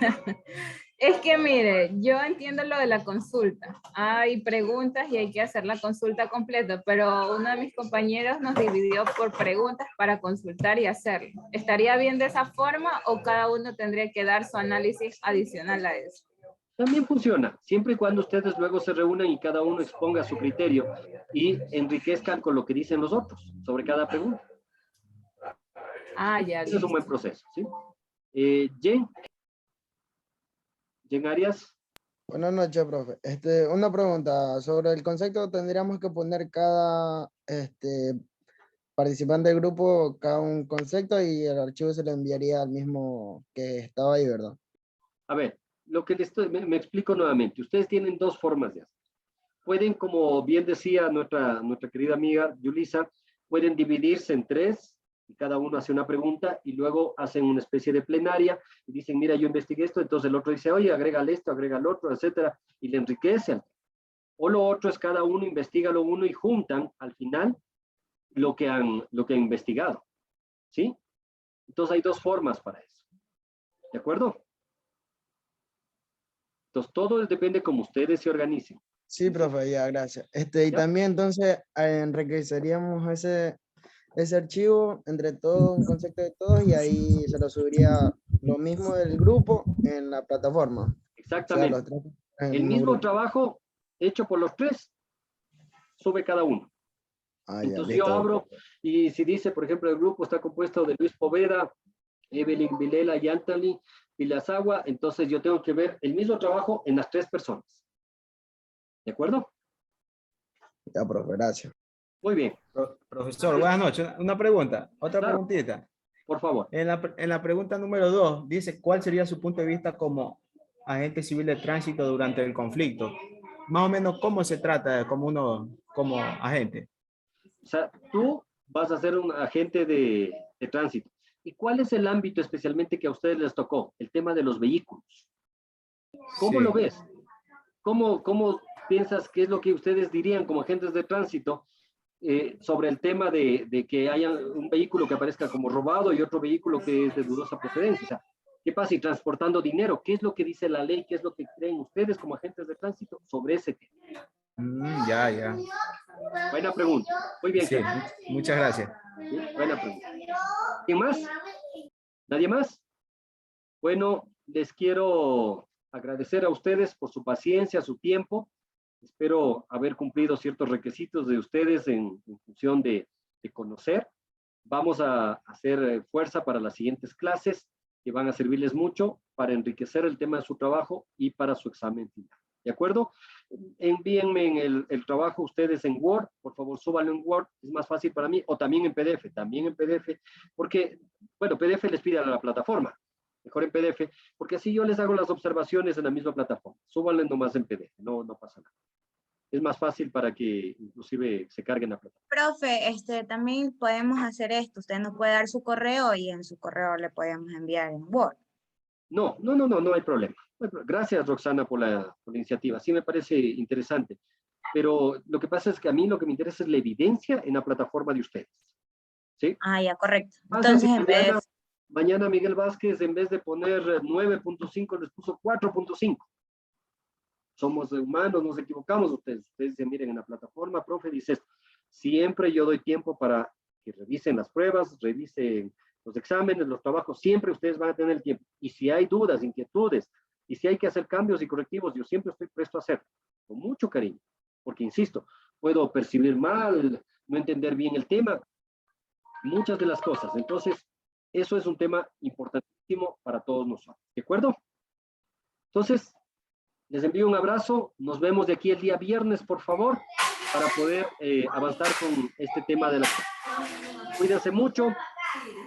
Es que mire, yo entiendo lo de la consulta. Hay preguntas y hay que hacer la consulta completa, pero uno de mis compañeros nos dividió por preguntas para consultar y hacerlo. ¿Estaría bien de esa forma o cada uno tendría que dar su análisis adicional a eso? También funciona, siempre y cuando ustedes luego se reúnan y cada uno exponga su criterio y enriquezcan con lo que dicen los otros sobre cada pregunta. Ah, ya. Ese es un buen proceso, ¿sí? Jen Arias. Buenas noches, profe. Una pregunta sobre el concepto. ¿Tendríamos que poner cada participante del grupo cada un concepto y el archivo se le enviaría al mismo que estaba ahí, verdad? A ver, lo que me explico nuevamente. Ustedes tienen dos formas de hacer. Pueden, como bien decía nuestra querida amiga Yulisa, pueden dividirse en tres y cada uno hace una pregunta y luego hacen una especie de plenaria y dicen, mira, yo investigué esto, entonces el otro dice, oye, agrégale esto, agrégale otro, etcétera, y le enriquecen. O lo otro es cada uno investiga lo uno y juntan al final lo que han investigado, ¿sí? Entonces hay dos formas para eso, ¿de acuerdo? Entonces todo depende como ustedes se organicen. Sí, profe, ya, gracias. Y también entonces enriqueceríamos ese archivo entre todo, un concepto de todos, y ahí se lo subiría lo mismo del grupo en la plataforma. Exactamente. O sea, los tres, el mismo trabajo hecho por los tres, sube cada uno. Entonces yo abro y si dice, por ejemplo, el grupo está compuesto de Luis Poveda, Evelyn Vilela y Antali Villasagua, entonces yo tengo que ver el mismo trabajo en las tres personas. ¿De acuerdo? Ya, profe, gracias. Muy bien. Profesor, buenas noches. Una pregunta, otra preguntita. Por favor. En la pregunta número 2, dice, ¿cuál sería su punto de vista como agente civil de tránsito durante el conflicto? Más o menos, ¿cómo se trata como agente? O sea, tú vas a ser un agente de tránsito. ¿Y cuál es el ámbito especialmente que a ustedes les tocó? El tema de los vehículos. ¿Cómo lo ves? ¿Cómo piensas que es lo que ustedes dirían como agentes de tránsito sobre el tema de que haya un vehículo que aparezca como robado y otro vehículo que es de dudosa procedencia? O sea, ¿qué pasa? Y transportando dinero, ¿qué es lo que dice la ley? ¿Qué es lo que creen ustedes como agentes de tránsito sobre ese tema? Ya. Buena pregunta. Muy bien. Sí, muchas gracias. Sí, buena pregunta. ¿Quién más? ¿Nadie más? Bueno, les quiero agradecer a ustedes por su paciencia, su tiempo. Espero haber cumplido ciertos requisitos de ustedes en función de conocer. Vamos a hacer fuerza para las siguientes clases que van a servirles mucho para enriquecer el tema de su trabajo y para su examen final. ¿De acuerdo? Envíenme el trabajo ustedes en Word, por favor, súbanlo en Word, es más fácil para mí, o también en PDF, porque, bueno, PDF les pide a la plataforma, mejor en PDF, porque así yo les hago las observaciones en la misma plataforma, súbanlo nomás en PDF, no pasa nada. Es más fácil para que inclusive se carguen la plataforma. Profe, también podemos hacer esto, usted nos puede dar su correo y en su correo le podemos enviar en Word. No hay problema. Gracias, Roxana, por la iniciativa. Sí me parece interesante. Pero lo que pasa es que a mí lo que me interesa es la evidencia en la plataforma de ustedes. ¿Sí? Ah, ya, correcto. Entonces, mañana Miguel Vázquez, en vez de poner 9.5, les puso 4.5. Somos humanos, nos equivocamos. Ustedes dicen, miren, en la plataforma, profe, dice esto. Siempre yo doy tiempo para que revisen las pruebas, revisen los exámenes, los trabajos. Siempre ustedes van a tener el tiempo. Y si hay dudas, inquietudes, y si hay que hacer cambios y correctivos, yo siempre estoy presto a hacerlo, con mucho cariño, porque insisto, puedo percibir mal, no entender bien el tema, muchas de las cosas. Entonces, eso es un tema importantísimo para todos nosotros, ¿de acuerdo? Entonces, Les envío un abrazo. Nos vemos de aquí el día viernes, por favor, para poder avanzar con este tema de la... Cuídense mucho.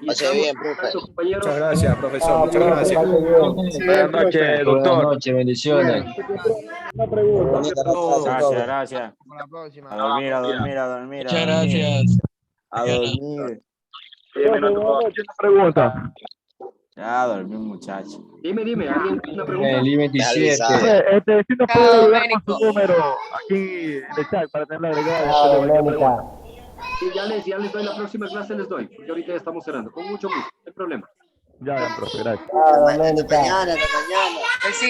Y Pase bien, estamos en contacto, profe. compañeros. Muchas gracias, profesor. Muchas gracias. Buenas noches, doctor. Buenas noches, bendiciones. Una pregunta. Gracias, gracias. Hasta la próxima. A dormir, a dormir, a dormir. Muchas gracias. A dormir. Una pregunta. Ya a dormir, muchacho. Dime, ¿alguien tiene una pregunta? El I-27. Si nos puede ayudar con su número aquí en el chat para tenerlo agregado. Sí, ya les doy la próxima clase, les doy, porque ahorita ya estamos cerrando. Con mucho gusto, no hay problema. Ya, profe, gracias. Hasta mañana. Sí.